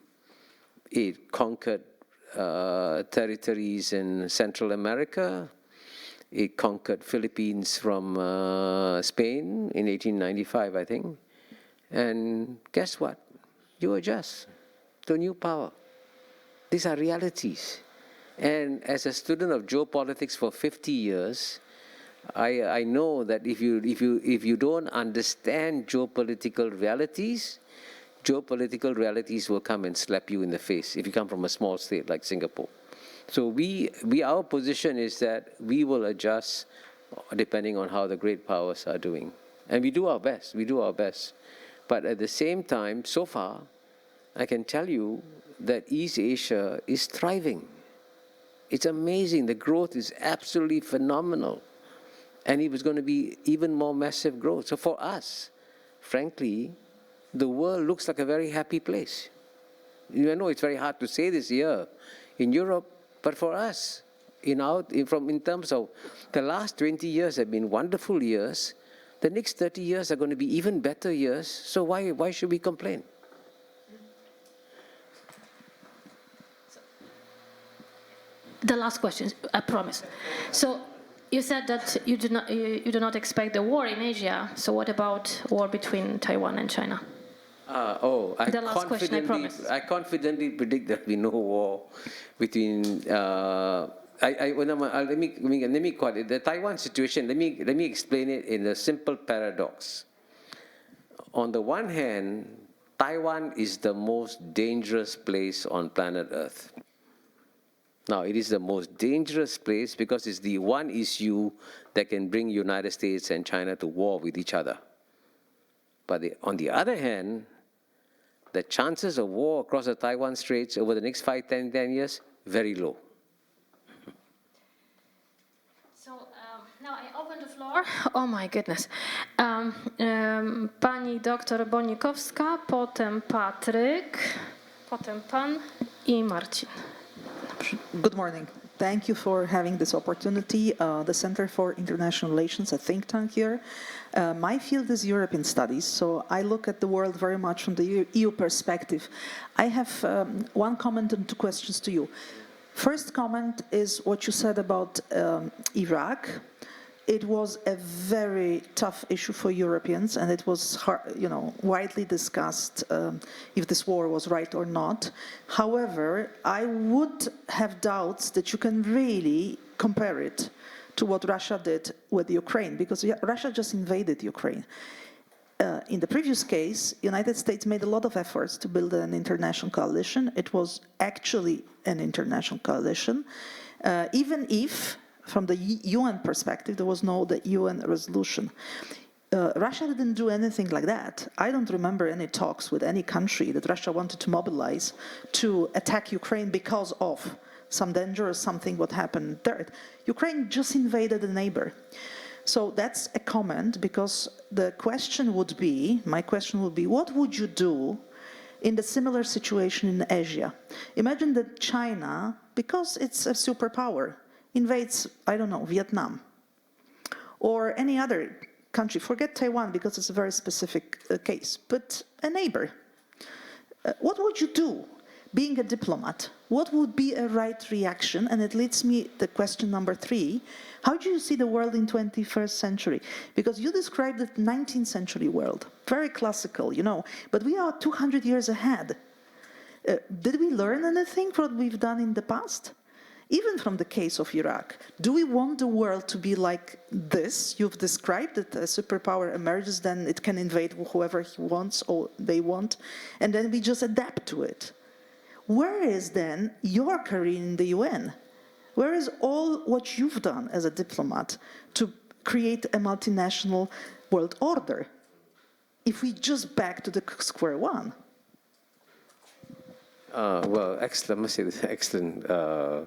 it conquered territories in Central America. It conquered Philippines from Spain in 1895, I think. And guess what? You adjust to new power. These are realities. And as a student of geopolitics for 50 years, I know that if you don't understand geopolitical realities will come and slap you in the face if you come from a small state like Singapore. So our position is that we will adjust depending on how the great powers are doing. And we do our best, But at the same time, so far, I can tell you that East Asia is thriving. It's amazing. The growth is absolutely phenomenal. And it was going to be even more massive growth. So for us, frankly, the world looks like a very happy place. You know, it's very hard to say this here in Europe, but for us, in terms of the last 20 years have been wonderful years, the next 30 years are going to be even better years, so why should we complain? The last question, I promise. So you said that you do not expect the war in Asia, so what about war between Taiwan and China? The last question, I promise. I confidently predict there will be no war between. Let me call it the Taiwan situation. Let me explain it in a simple paradox. On the one hand, Taiwan is the most dangerous place on planet Earth. Now, it is the most dangerous place because it's the one issue that can bring United States and China to war with each other. But on the other hand, the chances of war across the Taiwan Straits over the next 5, 10 years, very low. So now I open the floor. Oh my goodness. Pani doktor Bonikowska, potem Patryk, potem pan I Marcin. Good morning. Thank you for having this opportunity. The Center for International Relations, a think tank here. My field is European studies, so I look at the world very much from the EU perspective. I have one comment and two questions to you. First comment is what you said about Iraq. It was a very tough issue for Europeans, and it was, widely discussed if this war was right or not. However, I would have doubts that you can really compare it to what Russia did with Ukraine, because Russia just invaded Ukraine. In the previous case, United States made a lot of efforts to build an international coalition. It was actually an international coalition, even if from the UN perspective, there was the UN resolution. Russia didn't do anything like that. I don't remember any talks with any country that Russia wanted to mobilize to attack Ukraine because of some danger or something what happened there. Ukraine just invaded a neighbor. So that's a comment, because my question would be, what would you do in the similar situation in Asia? Imagine that China, because it's a superpower, invades, I don't know, Vietnam or any other country. Forget Taiwan because it's a very specific case, but a neighbor. What would you do? Being a diplomat, what would be a right reaction? And it leads me to question number 3. How do you see the world in 21st century? Because you described the 19th century world, very classical, but we are 200 years ahead. Did we learn anything from what we've done in the past? Even from the case of Iraq, do we want the world to be like this? You've described that a superpower emerges, then it can invade whoever he wants or they want, and then we just adapt to it. Where is then your career in the UN? Where is all what you've done as a diplomat to create a multinational world order? If we just back to the square one. Well, excellent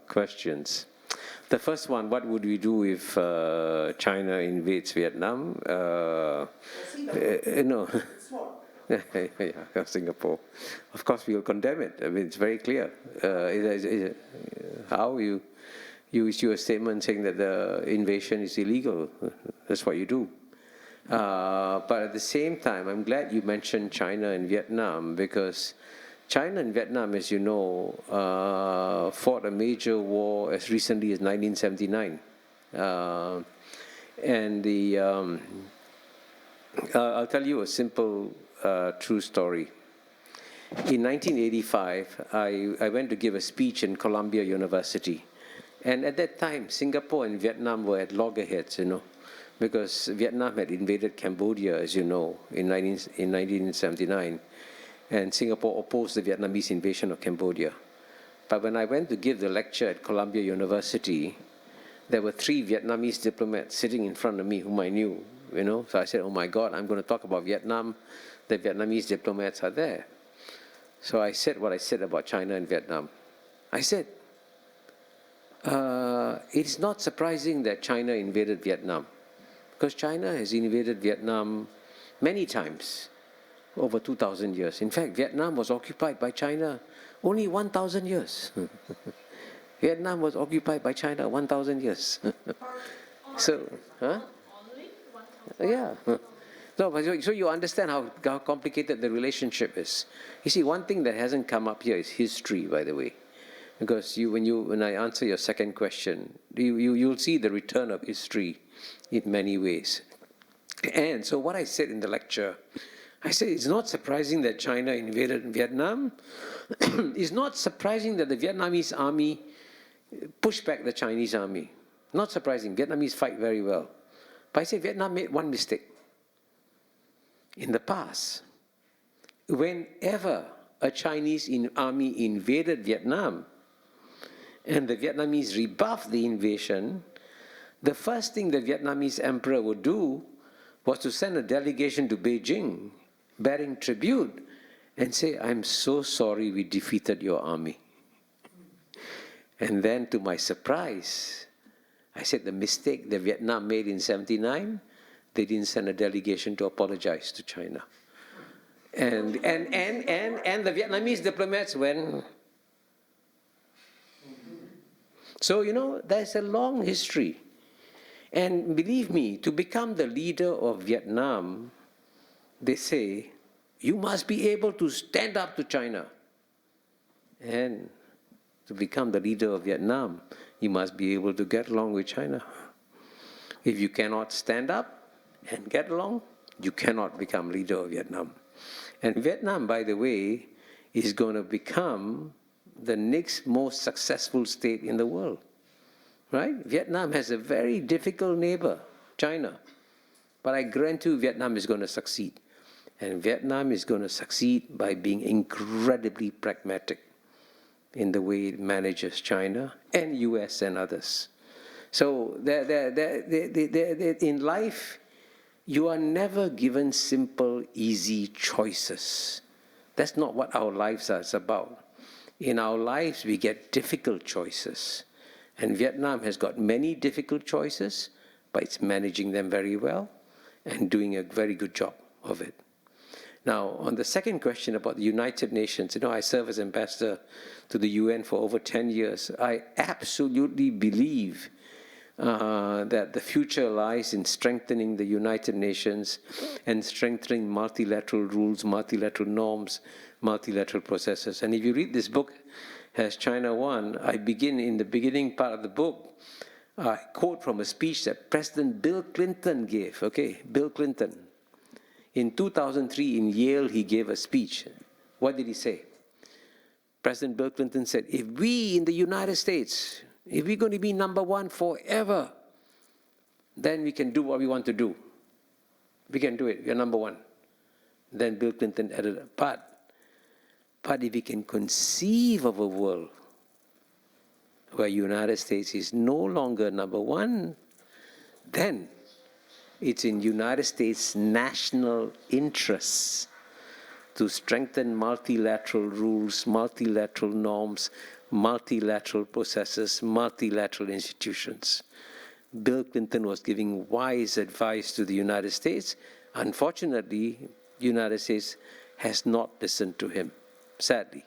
questions. The first one, what would we do if China invades Vietnam? No. Singapore. Of course, we will condemn it. I mean, it's very clear. How you issue a statement saying that the invasion is illegal. That's what you do. But at the same time, I'm glad you mentioned China and Vietnam, because China and Vietnam, as you know, fought a major war as recently as 1979. I'll tell you a simple, true story. In 1985, I went to give a speech in Columbia University. And at that time, Singapore and Vietnam were at loggerheads, because Vietnam had invaded Cambodia, as you know, in 1979. And Singapore opposed the Vietnamese invasion of Cambodia. But when I went to give the lecture at Columbia University, there were 3 Vietnamese diplomats sitting in front of me whom I knew, So I said, oh my God, I'm going to talk about Vietnam. The Vietnamese diplomats are there. So I said what I said about China and Vietnam. I said, it's not surprising that China invaded Vietnam, because China has invaded Vietnam many times over 2,000 years. In fact, Vietnam was occupied by China only 1,000 years. Vietnam was occupied by China 1,000 years. So, huh? Yeah. So you understand how complicated the relationship is. You see, one thing that hasn't come up here is history, by the way. Because when I answer your second question, you'll see the return of history in many ways. And so what I said in the lecture, I said it's not surprising that China invaded Vietnam. It's not surprising that the Vietnamese army pushed back the Chinese army. Not surprising. Vietnamese fight very well. But I say Vietnam made one mistake. In the past, whenever a Chinese army invaded Vietnam and the Vietnamese rebuffed the invasion, the first thing the Vietnamese emperor would do was to send a delegation to Beijing bearing tribute and say, I'm so sorry we defeated your army. And then to my surprise, I said the mistake that Vietnam made in 1979, they didn't send a delegation to apologize to China. And the Vietnamese diplomats went. So, there's a long history. And believe me, to become the leader of Vietnam, they say, you must be able to stand up to China. And to become the leader of Vietnam, you must be able to get along with China. If you cannot stand up and get along, you cannot become leader of Vietnam. And Vietnam, by the way, is going to become the next most successful state in the world. Right? Vietnam has a very difficult neighbor, China. But I guarantee you Vietnam is going to succeed. And Vietnam is going to succeed by being incredibly pragmatic in the way it manages China and US and others. So in life, you are never given simple, easy choices. That's not what our lives are about. In our lives, we get difficult choices. And Vietnam has got many difficult choices, but it's managing them very well and doing a very good job of it. Now, on the second question about the United Nations, I serve as ambassador to the UN for over 10 years. I absolutely believe that the future lies in strengthening the United Nations and strengthening multilateral rules, multilateral norms, multilateral processes. And if you read this book, Has China Won?, I begin in the beginning part of the book, I quote from a speech that President Bill Clinton gave, Bill Clinton. In 2003 in Yale, he gave a speech. What did he say? President Bill Clinton said, if we in the United States, if we're going to be number one forever, then we can do what we want to do. We can do it. We're number one. Then Bill Clinton added, but if we can conceive of a world where United States is no longer number one, then it's in United States' national interests to strengthen multilateral rules, multilateral norms, multilateral processes, multilateral institutions. Bill Clinton was giving wise advice to the United States. Unfortunately, the United States has not listened to him, sadly.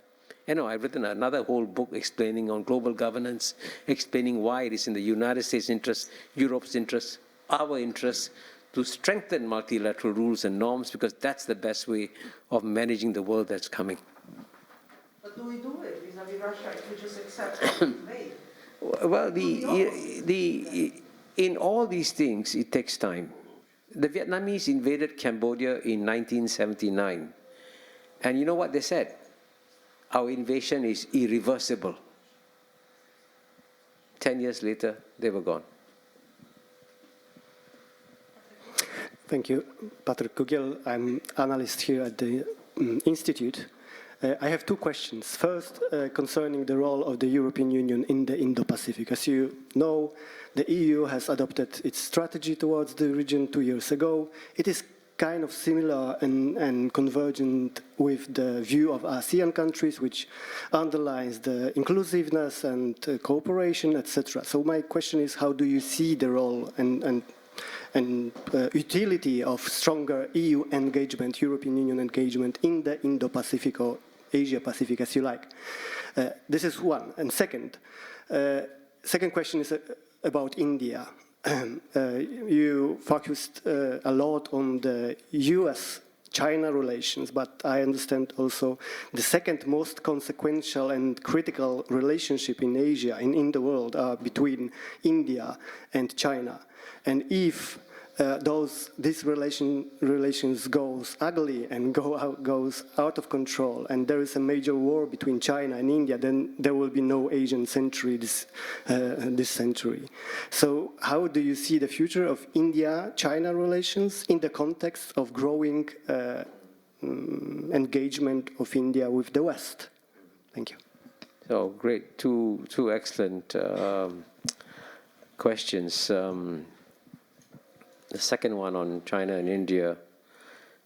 I've written another whole book explaining on global governance, explaining why it is in the United States' interest, Europe's interest, our interest, to strengthen multilateral rules and norms, because that's the best way of managing the world that's coming. But do we do it vis-a-vis Russia if we just accept what we made? Well, in all these things, it takes time. The Vietnamese invaded Cambodia in 1979. And you know what they said? Our invasion is irreversible. 10 years later, they were gone. Thank you. Patrick Kugiel, I'm analyst here at the Institute. I have two questions. First, concerning the role of the European Union in the Indo-Pacific. As you know, the EU has adopted its strategy towards the region 2 years ago. It is kind of similar and convergent with the view of ASEAN countries, which underlines the inclusiveness and cooperation, etc. So my question is, how do you see the role and utility of stronger EU engagement, European Union engagement in the Indo-Pacific or Asia-Pacific, as you like? This is one. And second question is about India. You focused a lot on the US-China relations, but I understand also the second most consequential and critical relationship in Asia, in the world, are between India and China. And if these relations goes ugly and goes out of control, and there is a major war between China and India, then there will be no Asian century this century. So how do you see the future of India-China relations in the context of growing engagement of India with the West? Thank you. So great, two excellent questions. The second one on China and India,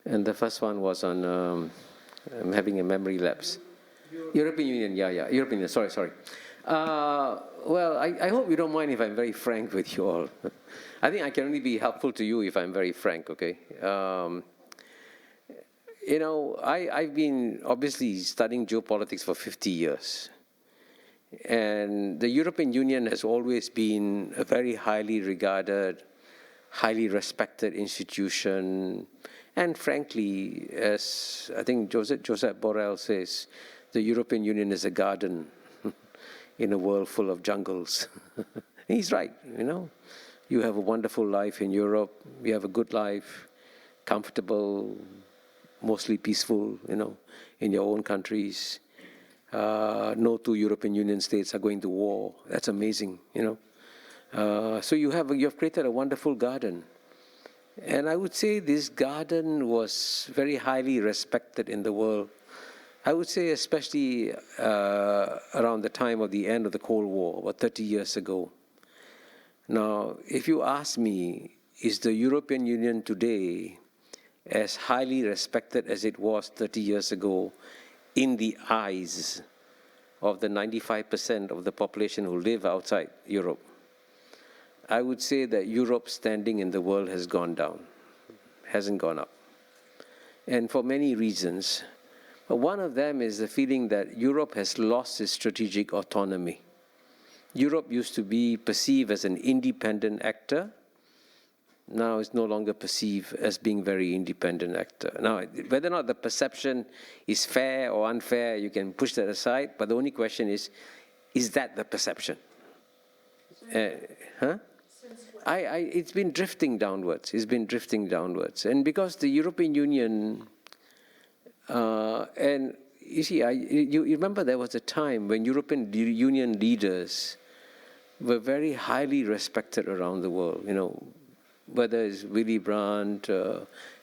and the first one was on, I'm having a memory lapse. European Union, yeah, European Union, sorry. Well, I hope you don't mind if I'm very frank with you all. I think I can only be helpful to you if I'm very frank, okay? You know, I've been obviously studying geopolitics for 50 years. And the European Union has always been a very highly regarded, highly respected institution, and frankly, as I think Joseph Borrell says, the European Union is a garden in a world full of jungles. He's right, you know. You have a wonderful life in Europe, you have a good life, comfortable, mostly peaceful, you know, in your own countries. No two European Union states are going to war. That's amazing, you know. So you have created a wonderful garden. And I would say this garden was very highly respected in the world. I would say especially around the time of the end of the Cold War, about 30 years ago. Now, if you ask me, is the European Union today as highly respected as it was 30 years ago in the eyes of the 95% of the population who live outside Europe? I would say that Europe's standing in the world has gone down, hasn't gone up. And for many reasons. But one of them is the feeling that Europe has lost its strategic autonomy. Europe used to be perceived as an independent actor. Now it's no longer perceived as being a very independent actor. Now, whether or not the perception is fair or unfair, you can push that aside. But the only question is that the perception? It's been drifting downwards. It's been drifting downwards. And because the European Union, and you see, you remember there was a time when European Union leaders were very highly respected around the world, you know, whether it's Willy Brandt,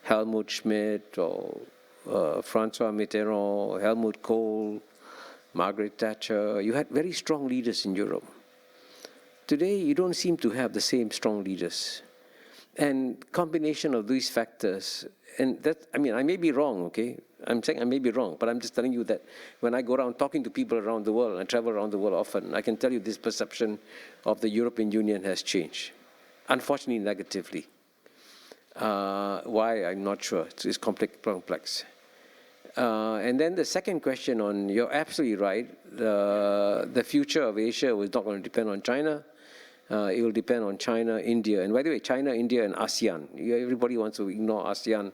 Helmut Schmidt, or François Mitterrand, Helmut Kohl, Margaret Thatcher. You had very strong leaders in Europe. Today, you don't seem to have the same strong leaders. And combination of these factors, and that, I mean, I may be wrong, okay? I'm saying I may be wrong, but I'm just telling you that when I go around talking to people around the world, and I travel around the world often, I can tell you this perception of the European Union has changed. Unfortunately, negatively. Why? I'm not sure. It's complex. And then the second question on, you're absolutely right, the future of Asia is not going to depend on China. It will depend on China, India. And by the way, China, India, and ASEAN. Everybody wants to ignore ASEAN,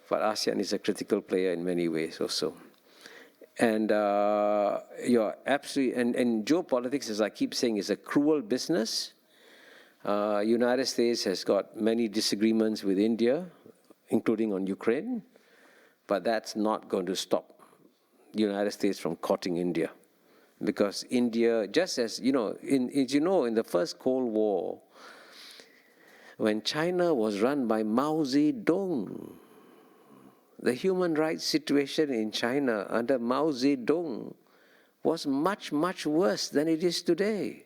but ASEAN is a critical player in many ways also. And you're absolutely, and geopolitics, as I keep saying, is a cruel business. United States has got many disagreements with India, including on Ukraine, but that's not going to stop the United States from courting India. Because India, just as, you know, in the first Cold War, when China was run by Mao Zedong, the human rights situation in China under Mao Zedong was much, much worse than it is today.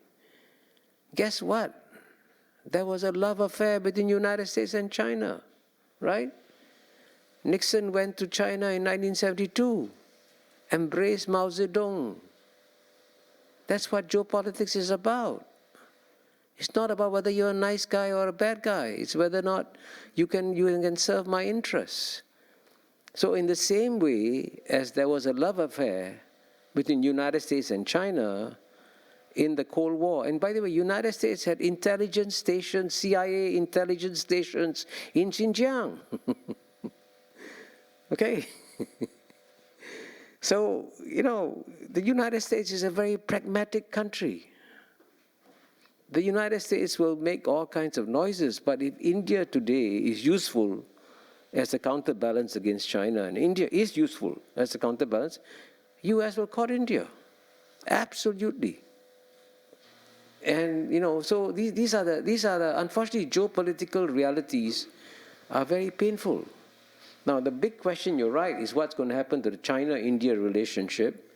Guess what? There was a love affair between the United States and China, right? Nixon went to China in 1972, embraced Mao Zedong. That's what geopolitics is about. It's not about whether you're a nice guy or a bad guy. It's whether or not you can serve my interests. So in the same way as there was a love affair between the United States and China in the Cold War, and by the way, United States had intelligence stations, CIA intelligence stations in Xinjiang. Okay? So, you know, the United States is a very pragmatic country. The United States will make all kinds of noises, but if India today is useful as a counterbalance against China, and India is useful as a counterbalance, US will court India. Absolutely. And, you know, so these are the, unfortunately, geopolitical realities are very painful. Now, the big question, you're right, is what's going to happen to the China-India relationship.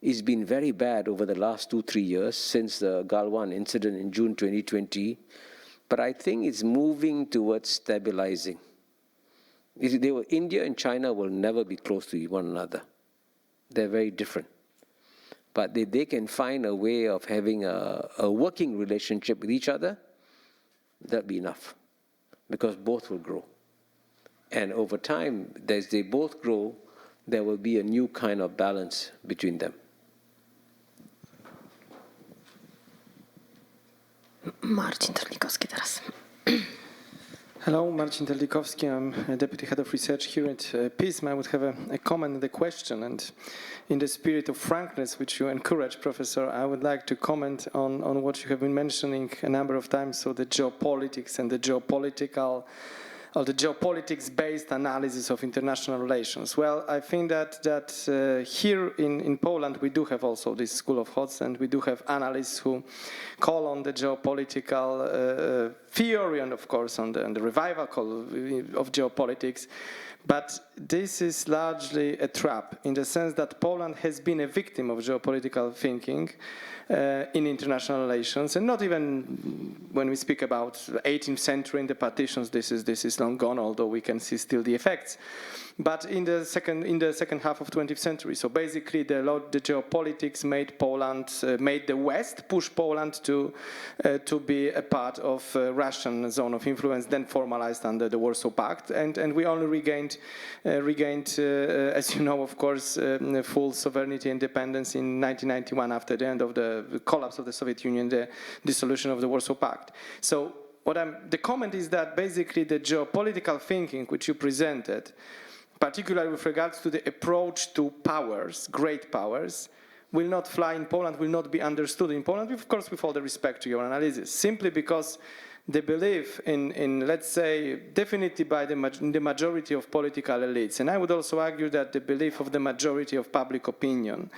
It's been very bad over the last 2-3 years since the Galwan incident in June 2020. But I think it's moving towards stabilizing. India and China will never be close to one another. They're very different. But they can find a way of having a working relationship with each other, that'll be enough. Because both will grow. And over time, as they both grow, there will be a new kind of balance between them. Marcin Terlikowski teraz. Hello, Marcin Terlikowski. I'm a Deputy Head of Research here at PISM. I would have a comment and a question. And in the spirit of frankness, which you encourage, Professor, I would like to comment on what you have been mentioning a number of times, so the geopolitics and the geopolitics-based analysis of international relations. Well, I think that here in Poland we do have also this school of thoughts, and we do have analysts who call on the geopolitical theory and, of course, on the revival of geopolitics. But this is largely a trap in the sense that Poland has been a victim of geopolitical thinking in international relations, and not even when we speak about the 18th century in the partitions, this is long gone, although we can see still the effects. But in the second half of 20th century, so basically the geopolitics made the West push Poland to be a part of Russian zone of influence, then formalized under the Warsaw Pact, and we only regained, as you know, of course, full sovereignty and independence in 1991 after the end of the collapse of the Soviet Union, the dissolution of the Warsaw Pact. So the comment is that basically the geopolitical thinking which you presented, particularly with regards to the approach to powers, great powers, will not fly in Poland, will not be understood in Poland, of course, with all the respect to your analysis, simply because the belief in let's say, definitely by the majority of political elites, and I would also argue that the belief of the majority of public opinion,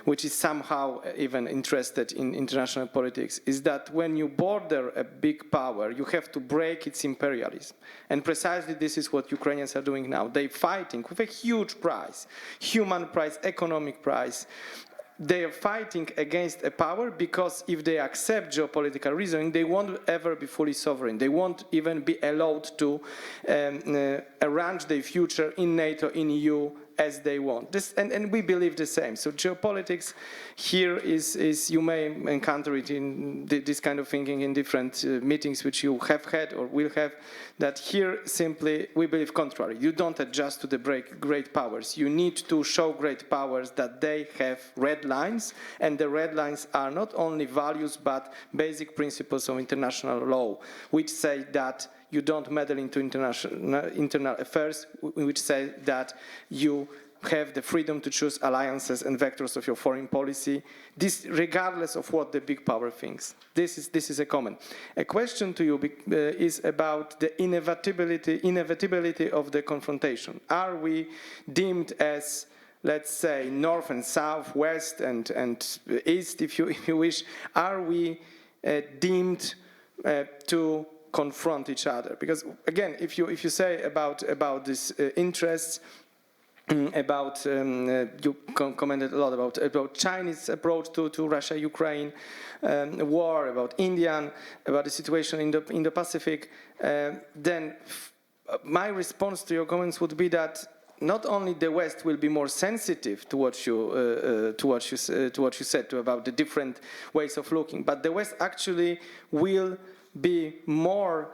which is somehow even interested in international politics, is that when you border a big power, you have to break its imperialism. And precisely this is what Ukrainians are doing now. They're fighting with a huge price, human price, economic price. They are fighting against a power because if they accept geopolitical reasoning, they won't ever be fully sovereign. They won't even be allowed to arrange their future in NATO, in EU, as they want. And we believe the same. So geopolitics here is you may encounter it in this kind of thinking in different meetings which you have had or will have, that here simply we believe contrary. You don't adjust to the great powers. You need to show great powers that they have red lines, and the red lines are not only values but basic principles of international law, which say that you don't meddle into internal affairs, which say that you have the freedom to choose alliances and vectors of your foreign policy, this regardless of what the big power thinks. This is a comment. A question to you is about the inevitability of the confrontation. Are we deemed as let's say, north and south, west and east, if you wish, are we deemed to confront each other? Because again, if you say about these interests, about you commented a lot about Chinese approach to Russia, Ukraine war, about Indian, about the situation in the Indo-Pacific, then my response to your comments would be that not only the West will be more sensitive to what you said about the different ways of looking, but the West actually will be more,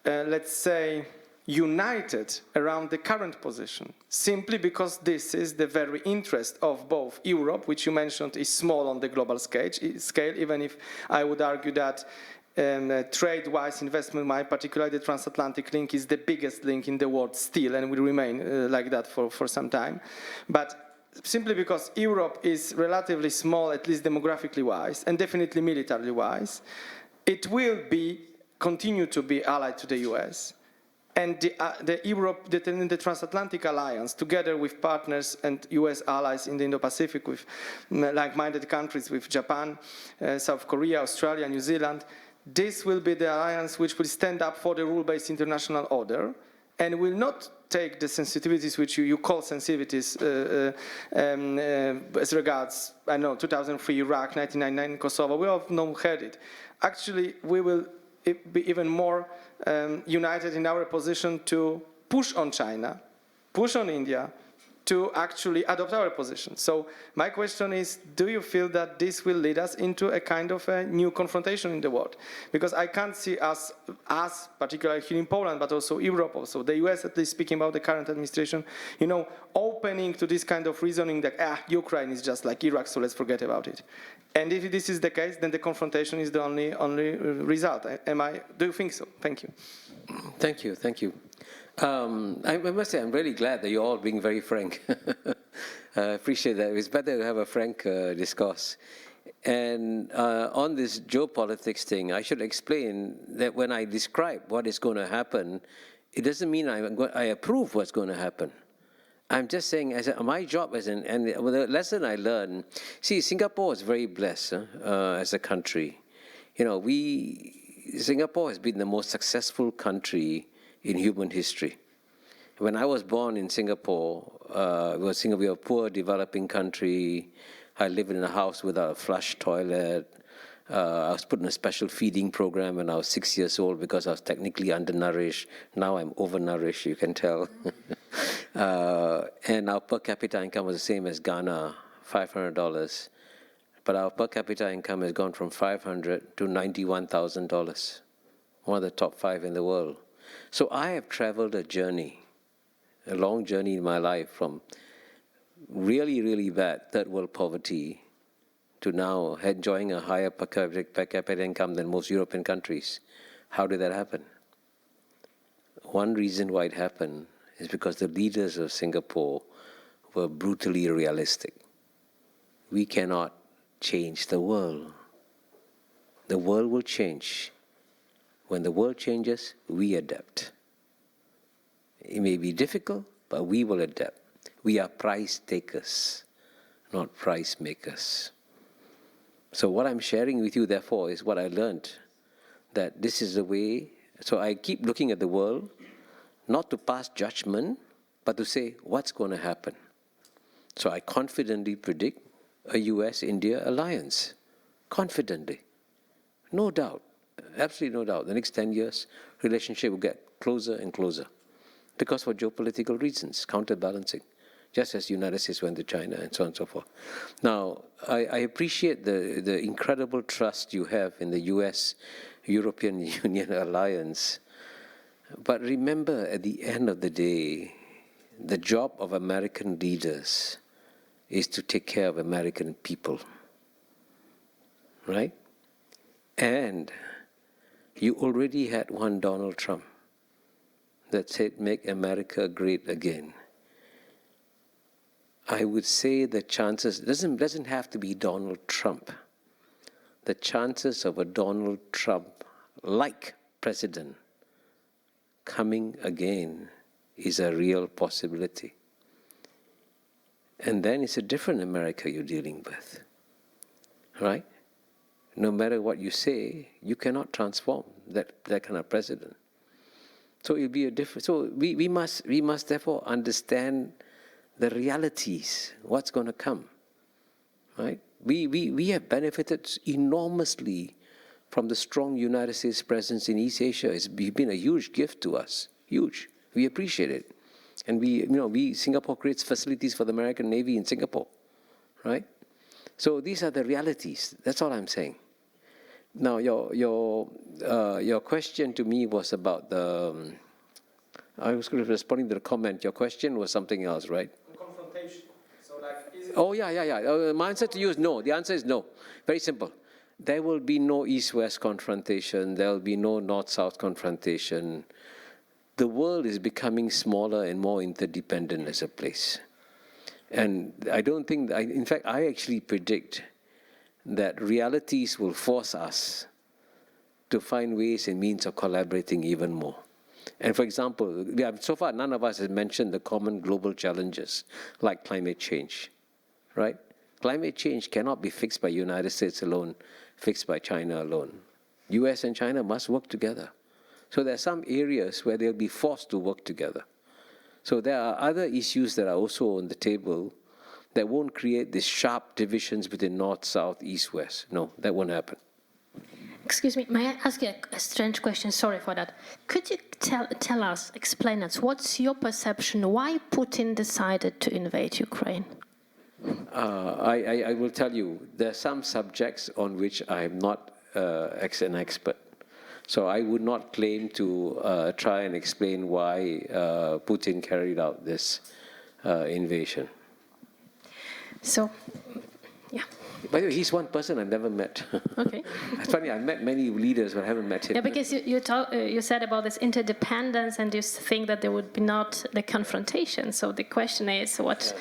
let's say, united around the current position, simply because this is the very interest of both Europe, which you mentioned is small on the global scale, even if I would argue that trade-wise, investment-wise, particularly the transatlantic link is the biggest link in the world still, and will remain like that for some time. But simply because Europe is relatively small, at least demographically wise, and definitely militarily wise, it will continue to be allied to the US. And the transatlantic alliance, together with partners and US allies in the Indo-Pacific, with like-minded countries, with Japan, South Korea, Australia, New Zealand, this will be the alliance which will stand up for the rule-based international order and will not take the sensitivities which you call sensitivities as regards, I know, 2003 Iraq, 1999 Kosovo. We all know heard it. Actually, we will be even more united in our position to push on China, push on India, to actually adopt our position. So my question is, do you feel that this will lead us into a kind of a new confrontation in the world? Because I can't see us, particularly here in Poland, but also Europe, also the US, at least speaking about the current administration, opening to this kind of reasoning that, Ukraine is just like Iraq, so let's forget about it. And if this is the case, then the confrontation is the only result. Do you think so? Thank you. Thank you. I must say, I'm really glad that you're all being very frank. I appreciate that. It's better to have a frank discourse. And on this geopolitics thing, I should explain that when I describe what is going to happen, it doesn't mean I approve what's going to happen. I'm just saying, my job and the lesson I learned, see, Singapore is very blessed as a country. Singapore has been the most successful country in human history. When I was born in Singapore, we were a poor developing country. I lived in a house without a flush toilet. I was put in a special feeding program when I was 6 years old because I was technically undernourished. Now I'm overnourished, you can tell. And our per capita income was the same as Ghana, $500. But our per capita income has gone from $500 to $91,000, one of the top 5 in the world. So I have traveled a long journey in my life from really, really bad third world poverty to now enjoying a higher per capita income than most European countries. How did that happen? One reason why it happened is because the leaders of Singapore were brutally realistic. We cannot change the world. The world will change. When the world changes, we adapt. It may be difficult, but we will adapt. We are price takers, not price makers. So what I'm sharing with you, therefore, is what I learned, that this is the way. So I keep looking at the world, not to pass judgment, but to say, what's going to happen? So I confidently predict a US-India alliance. Confidently. No doubt. Absolutely no doubt. The next 10 years, relationship will get closer and closer. Because for geopolitical reasons, counterbalancing. Just as the United States went to China and so on and so forth. Now, I appreciate the incredible trust you have in the US-European Union alliance. But remember, at the end of the day, the job of American leaders is to take care of American people. Right? And you already had one Donald Trump that said, make America great again. I would say the chances, doesn't have to be Donald Trump. The chances of a Donald Trump-like president coming again is a real possibility. And then it's a different America you're dealing with, right? No matter what you say, you cannot transform that kind of president. So it'll be a different. So we must therefore understand the realities, what's going to come, right? We have benefited enormously from the strong United States presence in East Asia. It's been a huge gift to us, huge. We appreciate it, and Singapore creates facilities for the American Navy in Singapore, right? So these are the realities. That's all I'm saying. Now, your question to me was about the. I was responding to the comment. Your question was something else, right? Confrontation. So, like, is it... Oh, yeah. My answer to you is no. The answer is no. Very simple. There will be no East-West confrontation. There will be no North-South confrontation. The world is becoming smaller and more interdependent as a place. And I don't think, in fact, I actually predict that realities will force us to find ways and means of collaborating even more. And for example, so far none of us has mentioned the common global challenges like climate change, right? Climate change cannot be fixed by the United States alone, fixed by China alone. US and China must work together. So there are some areas where they'll be forced to work together. So there are other issues that are also on the table that won't create these sharp divisions between North, South, East, West. No, that won't happen. Excuse me, may I ask you a strange question? Sorry for that. Could you tell us, explain us, what's your perception? Why Putin decided to invade Ukraine? I will tell you, there are some subjects on which I am not an expert. So I would not claim to try and explain why Putin carried out this invasion. So, yeah. By the way, he's one person I've never met. Okay. It's funny, I've met many leaders, but I haven't met him. Yeah, because you said about this interdependence, and you think that there would be not the confrontation. So the question is, what,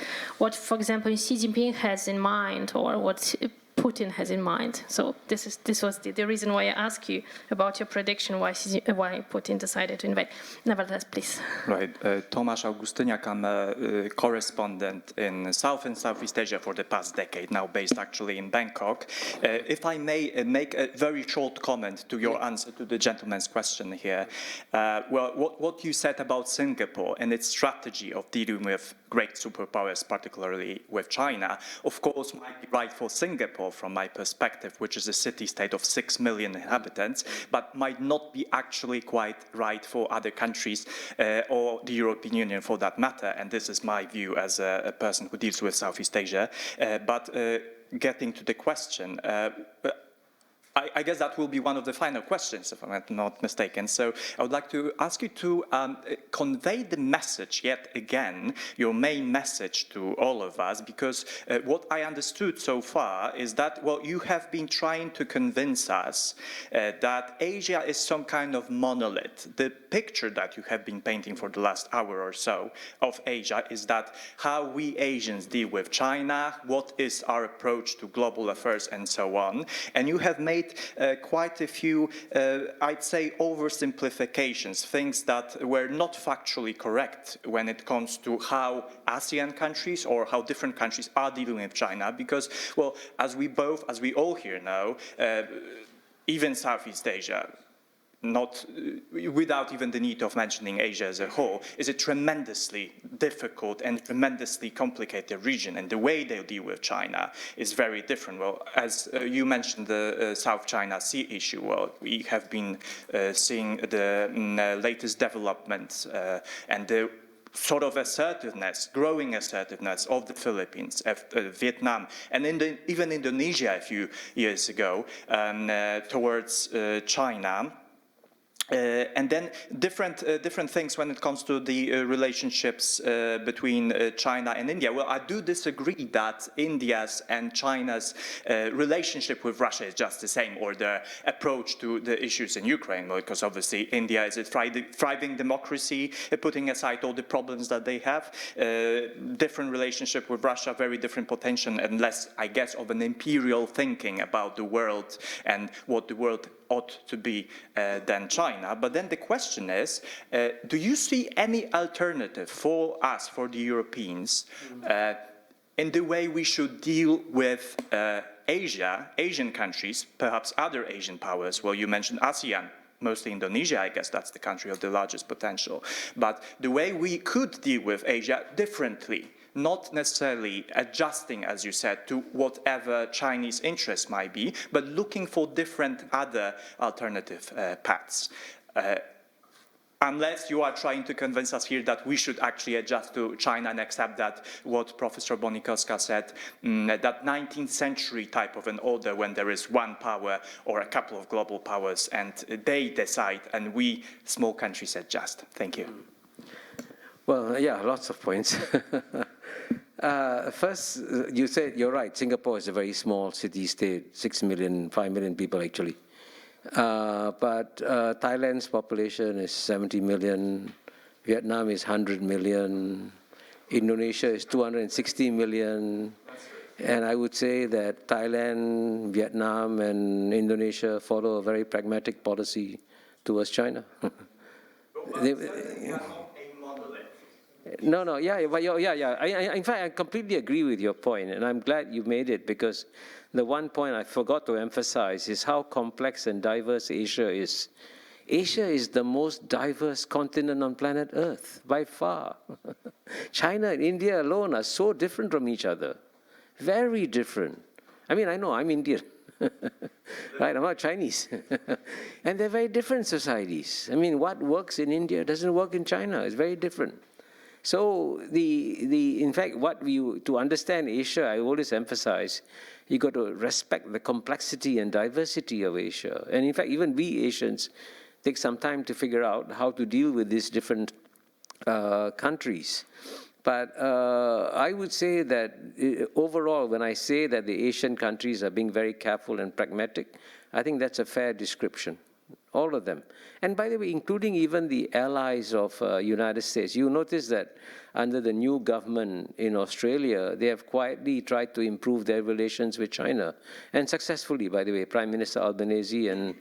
for example, Xi Jinping has in mind, or what Putin has in mind. So this was the reason why I asked you about your prediction why Putin decided to invade. Nevertheless, please. Right. Tomasz Augustyniak, I'm a correspondent in South and Southeast Asia for the past decade, now based actually in Bangkok. If I may make a very short comment to your answer to the gentleman's question here. Well, what you said about Singapore and its strategy of dealing with great superpowers, particularly with China, of course, might be right for Singapore from my perspective, which is a city-state of 6 million inhabitants, but might not be actually quite right for other countries or the European Union for that matter. And this is my view as a person who deals with Southeast Asia. But getting to the question, I guess that will be one of the final questions, if I'm not mistaken. So I would like to ask you to convey the message yet again, your main message to all of us, because what I understood so far is that, well, you have been trying to convince us that Asia is some kind of monolith. The picture that you have been painting for the last hour or so of Asia is that how we Asians deal with China, what is our approach to global affairs, and so on. And you have made quite a few, I'd say, oversimplifications, things that were not factually correct when it comes to how ASEAN countries or how different countries are dealing with China, because, well, as we all here know, even Southeast Asia, not without even the need of mentioning Asia as a whole, is a tremendously difficult and tremendously complicated region, and the way they deal with China is very different. Well, as you mentioned the South China Sea issue, well, we have been seeing the latest developments and the sort of assertiveness, growing assertiveness of the Philippines, Vietnam, and even Indonesia a few years ago towards China. And then different things when it comes to the relationships between China and India. Well, I do disagree that India's and China's relationship with Russia is just the same, or the approach to the issues in Ukraine, because obviously India is a thriving democracy, putting aside all the problems that they have. Different relationship with Russia, very different potential, and less, I guess, of an imperial thinking about the world and what the world ought to be than China. But then the question is, do you see any alternative for us, for the Europeans, in the way we should deal with Asia, Asian countries, perhaps other Asian powers. Well, you mentioned ASEAN, mostly Indonesia, I guess that's the country of the largest potential. But the way we could deal with Asia differently, not necessarily adjusting, as you said, to whatever Chinese interests might be, but looking for different other alternative paths. Unless you are trying to convince us here that we should actually adjust to China and accept that what Professor Bonikowska said, that 19th century type of an order when there is one power or a couple of global powers and they decide and we small countries adjust. Thank you. Well, yeah, lots of points. First, you said, you're right, Singapore is a very small city-state, 6 million, 5 million people actually. But Thailand's population is 70 million, Vietnam is 100 million, Indonesia is 260 million, and I would say that Thailand, Vietnam, and Indonesia follow a very pragmatic policy towards China. No, yeah, but yeah. In fact, I completely agree with your point, and I'm glad you made it, because the one point I forgot to emphasize is how complex and diverse Asia is. Asia is the most diverse continent on planet Earth, by far. China and India alone are so different from each other, very different. I mean, I know, I'm Indian, right? I'm not Chinese. And they're very different societies. I mean, what works in India doesn't work in China. It's very different. So in fact, to understand Asia, I always emphasize, you got to respect the complexity and diversity of Asia. And in fact, even we Asians take some time to figure out how to deal with these different countries. But I would say that overall, when I say that the Asian countries are being very careful and pragmatic, I think that's a fair description. All of them. And by the way, including even the allies of United States. You notice that under the new government in Australia, they have quietly tried to improve their relations with China. And successfully, by the way. Prime Minister Albanese and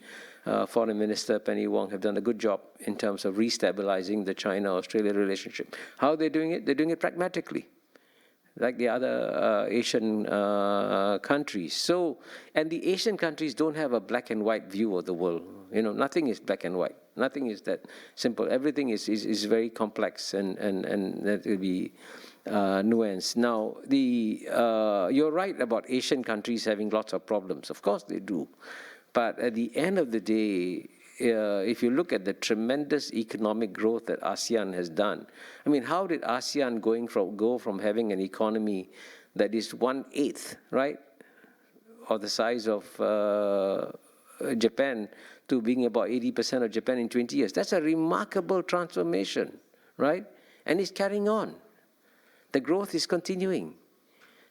Foreign Minister Penny Wong have done a good job in terms of restabilizing the China-Australia relationship. How are they doing it? They're doing it pragmatically, like the other Asian countries. So, and the Asian countries don't have a black and white view of the world. You know, nothing is black and white. Nothing is that simple. Everything is very complex and that will be nuanced. Now, you're right about Asian countries having lots of problems. Of course they do. But at the end of the day, if you look at the tremendous economic growth that ASEAN has done, I mean, how did ASEAN go from having an economy that is 1/8, right, or the size of Japan, to being about 80% of Japan in 20 years? That's a remarkable transformation, right? And it's carrying on. The growth is continuing.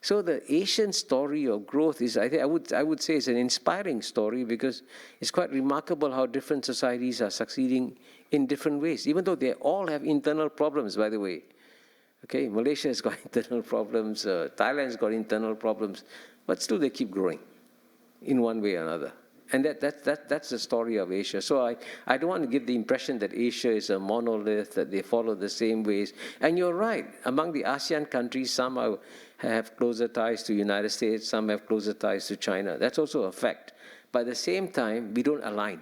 So the Asian story of growth is, I would say, it's an inspiring story, because it's quite remarkable how different societies are succeeding in different ways, even though they all have internal problems, by the way. Okay, Malaysia has got internal problems, Thailand's got internal problems, but still they keep growing in one way or another. And that's the story of Asia. So I don't want to give the impression that Asia is a monolith, that they follow the same ways. And you're right, among the ASEAN countries, some have closer ties to the United States, some have closer ties to China. That's also a fact. But at the same time, we don't align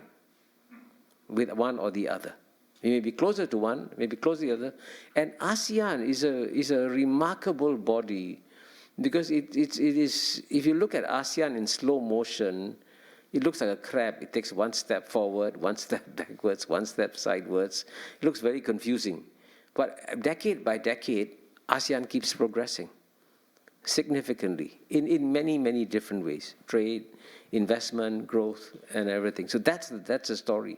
with one or the other. We may be closer to one, maybe closer to the other. And ASEAN is a remarkable body, because it is, if you look at ASEAN in slow motion, it looks like a crab. It takes one step forward, one step backwards, one step sideways. It looks very confusing. But decade by decade, ASEAN keeps progressing significantly in many, many different ways. Trade, investment, growth, and everything. So that's a story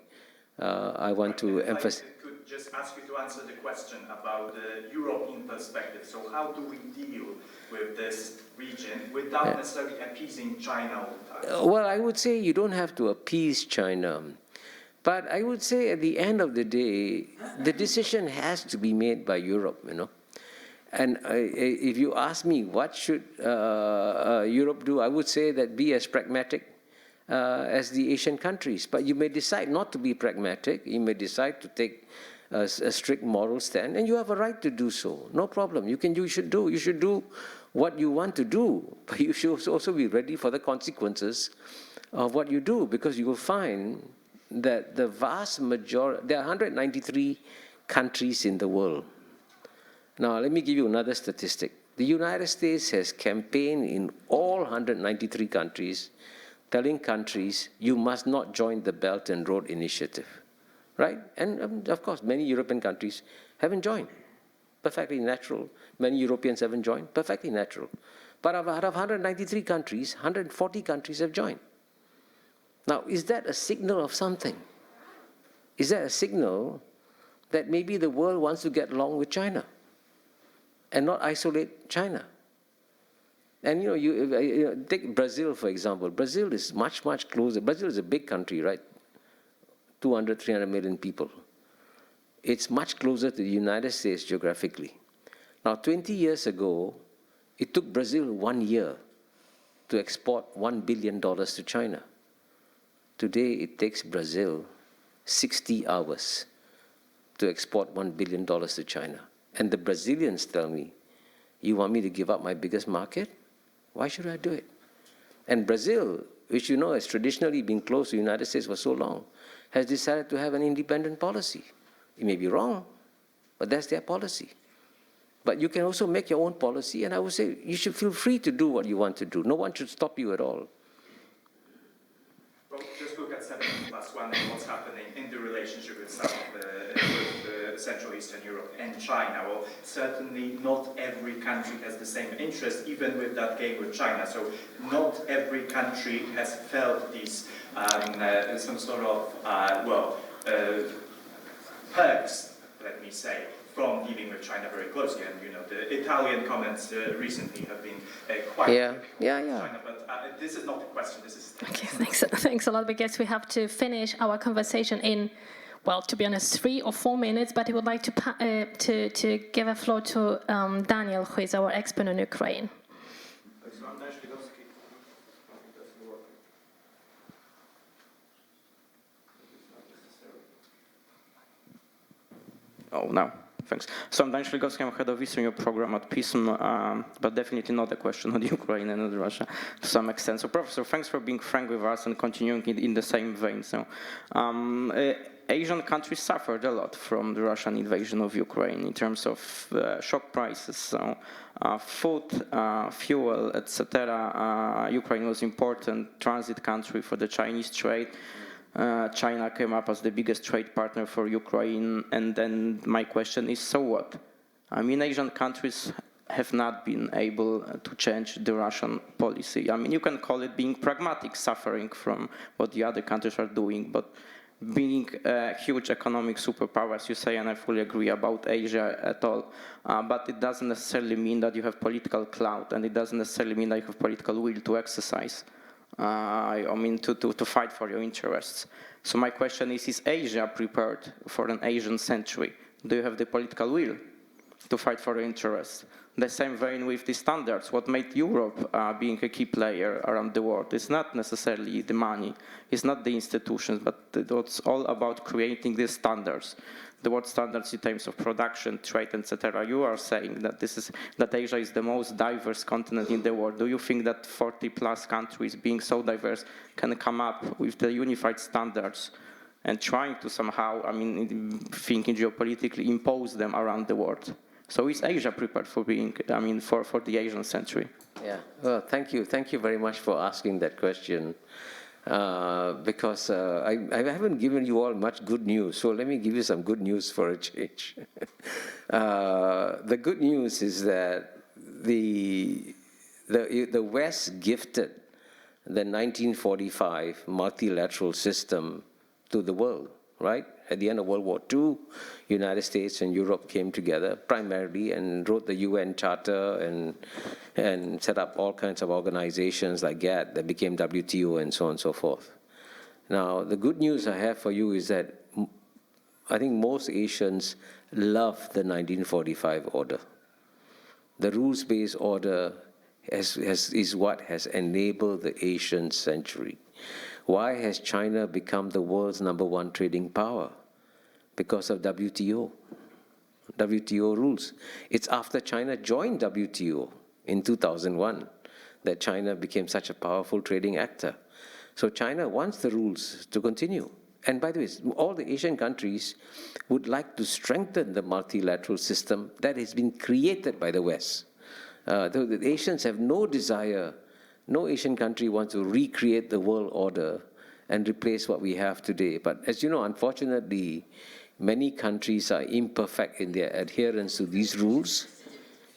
I want to emphasize. I could just ask you to answer the question about the European perspective. So how do we deal with this region without necessarily appeasing China all the time? Well, I would say you don't have to appease China. But I would say at the end of the day, the decision has to be made by Europe, you know. And if you ask me what should Europe do, I would say that be as pragmatic as the Asian countries. But you may decide not to be pragmatic. You may decide to take a strict moral stand, and you have a right to do so. No problem. You should do what you want to do, but you should also be ready for the consequences of what you do, because you will find that the vast majority, there are 193 countries in the world. Now, let me give you another statistic. The United States has campaigned in all 193 countries, telling countries, you must not join the Belt and Road Initiative, right? And of course, many European countries haven't joined. Perfectly natural. Many Europeans haven't joined. Perfectly natural. But out of 193 countries, 140 countries have joined. Now, is that a signal of something? Is that a signal that maybe the world wants to get along with China and not isolate China? And you take Brazil, for example. Brazil is much, much closer. Brazil is a big country, right? 200, 300 million people. It's much closer to the United States geographically. Now, 20 years ago, it took Brazil 1 year to export $1 billion to China. Today, it takes Brazil 60 hours to export $1 billion to China. And the Brazilians tell me, you want me to give up my biggest market? Why should I do it? And Brazil, which has traditionally been close to the United States for so long, has decided to have an independent policy. It may be wrong, but that's their policy. But you can also make your own policy, and I would say you should feel free to do what you want to do. No one should stop you at all. Well, just look at 17+1 and what's happening in the relationship with Central Eastern Europe and China. Well, certainly not every country has the same interest, even with that game with China. So not every country has felt these some sort of perks, let me say, from dealing with China very closely. And the Italian comments recently have been quite China. But this is not the question. This is okay. Thanks a lot. Because we have to finish our conversation in, well, to be honest, 3 or 4 minutes. But I would like to give a floor to Daniel, who is our expert on Ukraine. Oh, no, thanks. So I'm Daniel Szligowski, I'm head of Eastern Europe program at PISM, but definitely not a question on Ukraine and Russia to some extent. So, Professor, thanks for being frank with us and continuing in the same vein. So, Asian countries suffered a lot from the Russian invasion of Ukraine in terms of shock prices. So, food, fuel, etc. Ukraine was important transit country for the Chinese trade. China came up as the biggest trade partner for Ukraine, and then my question is, so what? I mean, Asian countries have not been able to change the Russian policy. I mean, you can call it being pragmatic, suffering from what the other countries are doing, but being a huge economic superpower, as you say, and I fully agree about Asia at all, but it doesn't necessarily mean that you have political clout, and it doesn't necessarily mean that you have political will to exercise. To fight for your interests. So my question is Asia prepared for an Asian century? Do you have the political will to fight for your interests? The same vein with the standards. What made Europe being a key player around the world is not necessarily the money, it's not the institutions, but it's all about creating these standards. The word standards in terms of production, trade, etc. You are saying that Asia is the most diverse continent in the world. Do you think that 40+ countries, being so diverse, can come up with the unified standards and trying to somehow, thinking geopolitically, impose them around the world? So is Asia prepared for being, for the Asian century? Yeah. Well, thank you. Thank you very much for asking that question. Because I haven't given you all much good news, so let me give you some good news for a change. The good news is that the West gifted the 1945 multilateral system to the world, right? At the end of World War II, United States and Europe came together primarily and wrote the UN Charter and set up all kinds of organizations like GATT that became WTO and so on and so forth. Now, the good news I have for you is that I think most Asians love the 1945 order. The rules-based order is what has enabled the Asian century. Why has China become the world's #1 trading power? because of WTO rules. It's after China joined WTO in 2001 that China became such a powerful trading actor. So China wants the rules to continue. And by the way, all the Asian countries would like to strengthen the multilateral system that has been created by the West. The Asians have no desire, no Asian country wants to recreate the world order and replace what we have today. But as you know, unfortunately, many countries are imperfect in their adherence to these rules.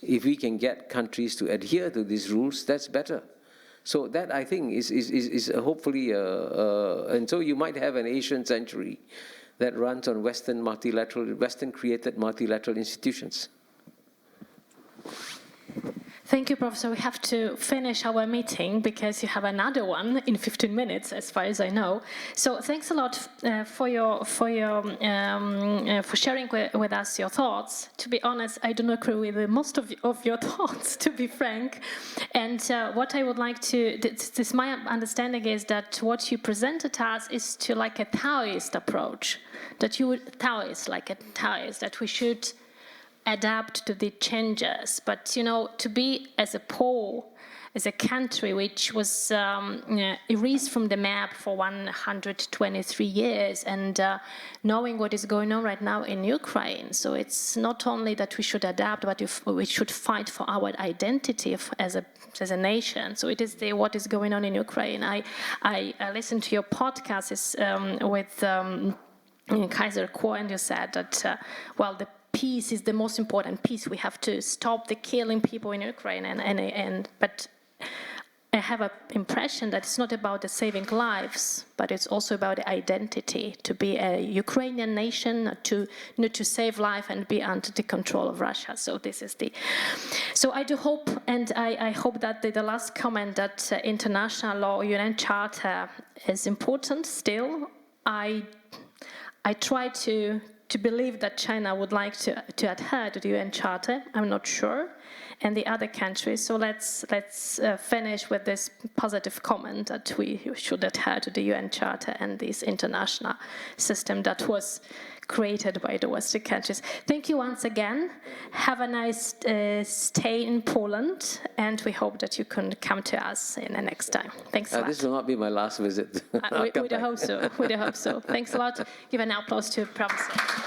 If we can get countries to adhere to these rules, that's better. So that, I think, is hopefully, and so you might have an Asian century that runs on Western-created multilateral institutions. Thank you, Professor. We have to finish our meeting because you have another one in 15 minutes, as far as I know. So thanks a lot for sharing with us your thoughts. To be honest, I do not agree with most of your thoughts, to be frank. And what I would like to, this my understanding is that what you presented us is to like a Taoist approach, that you would that we should adapt to the changes, but you know, to be as a pole, as a country which was erased from the map for 123 years, and knowing what is going on right now in Ukraine. So it's not only that we should adapt, but we should fight for our identity as a nation. So it is what is going on in Ukraine. I listened to your podcast with Kaiser Kuo, and you said that well, the peace is the most important piece. We have to stop the killing people in Ukraine, but I have an impression that it's not about the saving lives, but it's also about the identity, to be a Ukrainian nation, to save life and be under the control of Russia. So this is so I do hope, and I hope that the last comment that international law, UN Charter is important still. I try to believe that China would like to adhere to the UN Charter. I'm not sure, and the other countries. So let's finish with this positive comment that we should adhere to the UN Charter and this international system that was created by the Western countries. Thank you once again. Have a nice stay in Poland, and we hope that you can come to us in the next time. Thanks a lot. This will not be my last visit. We do hope so. We do hope so. Thanks a lot. Give an applause to Professor.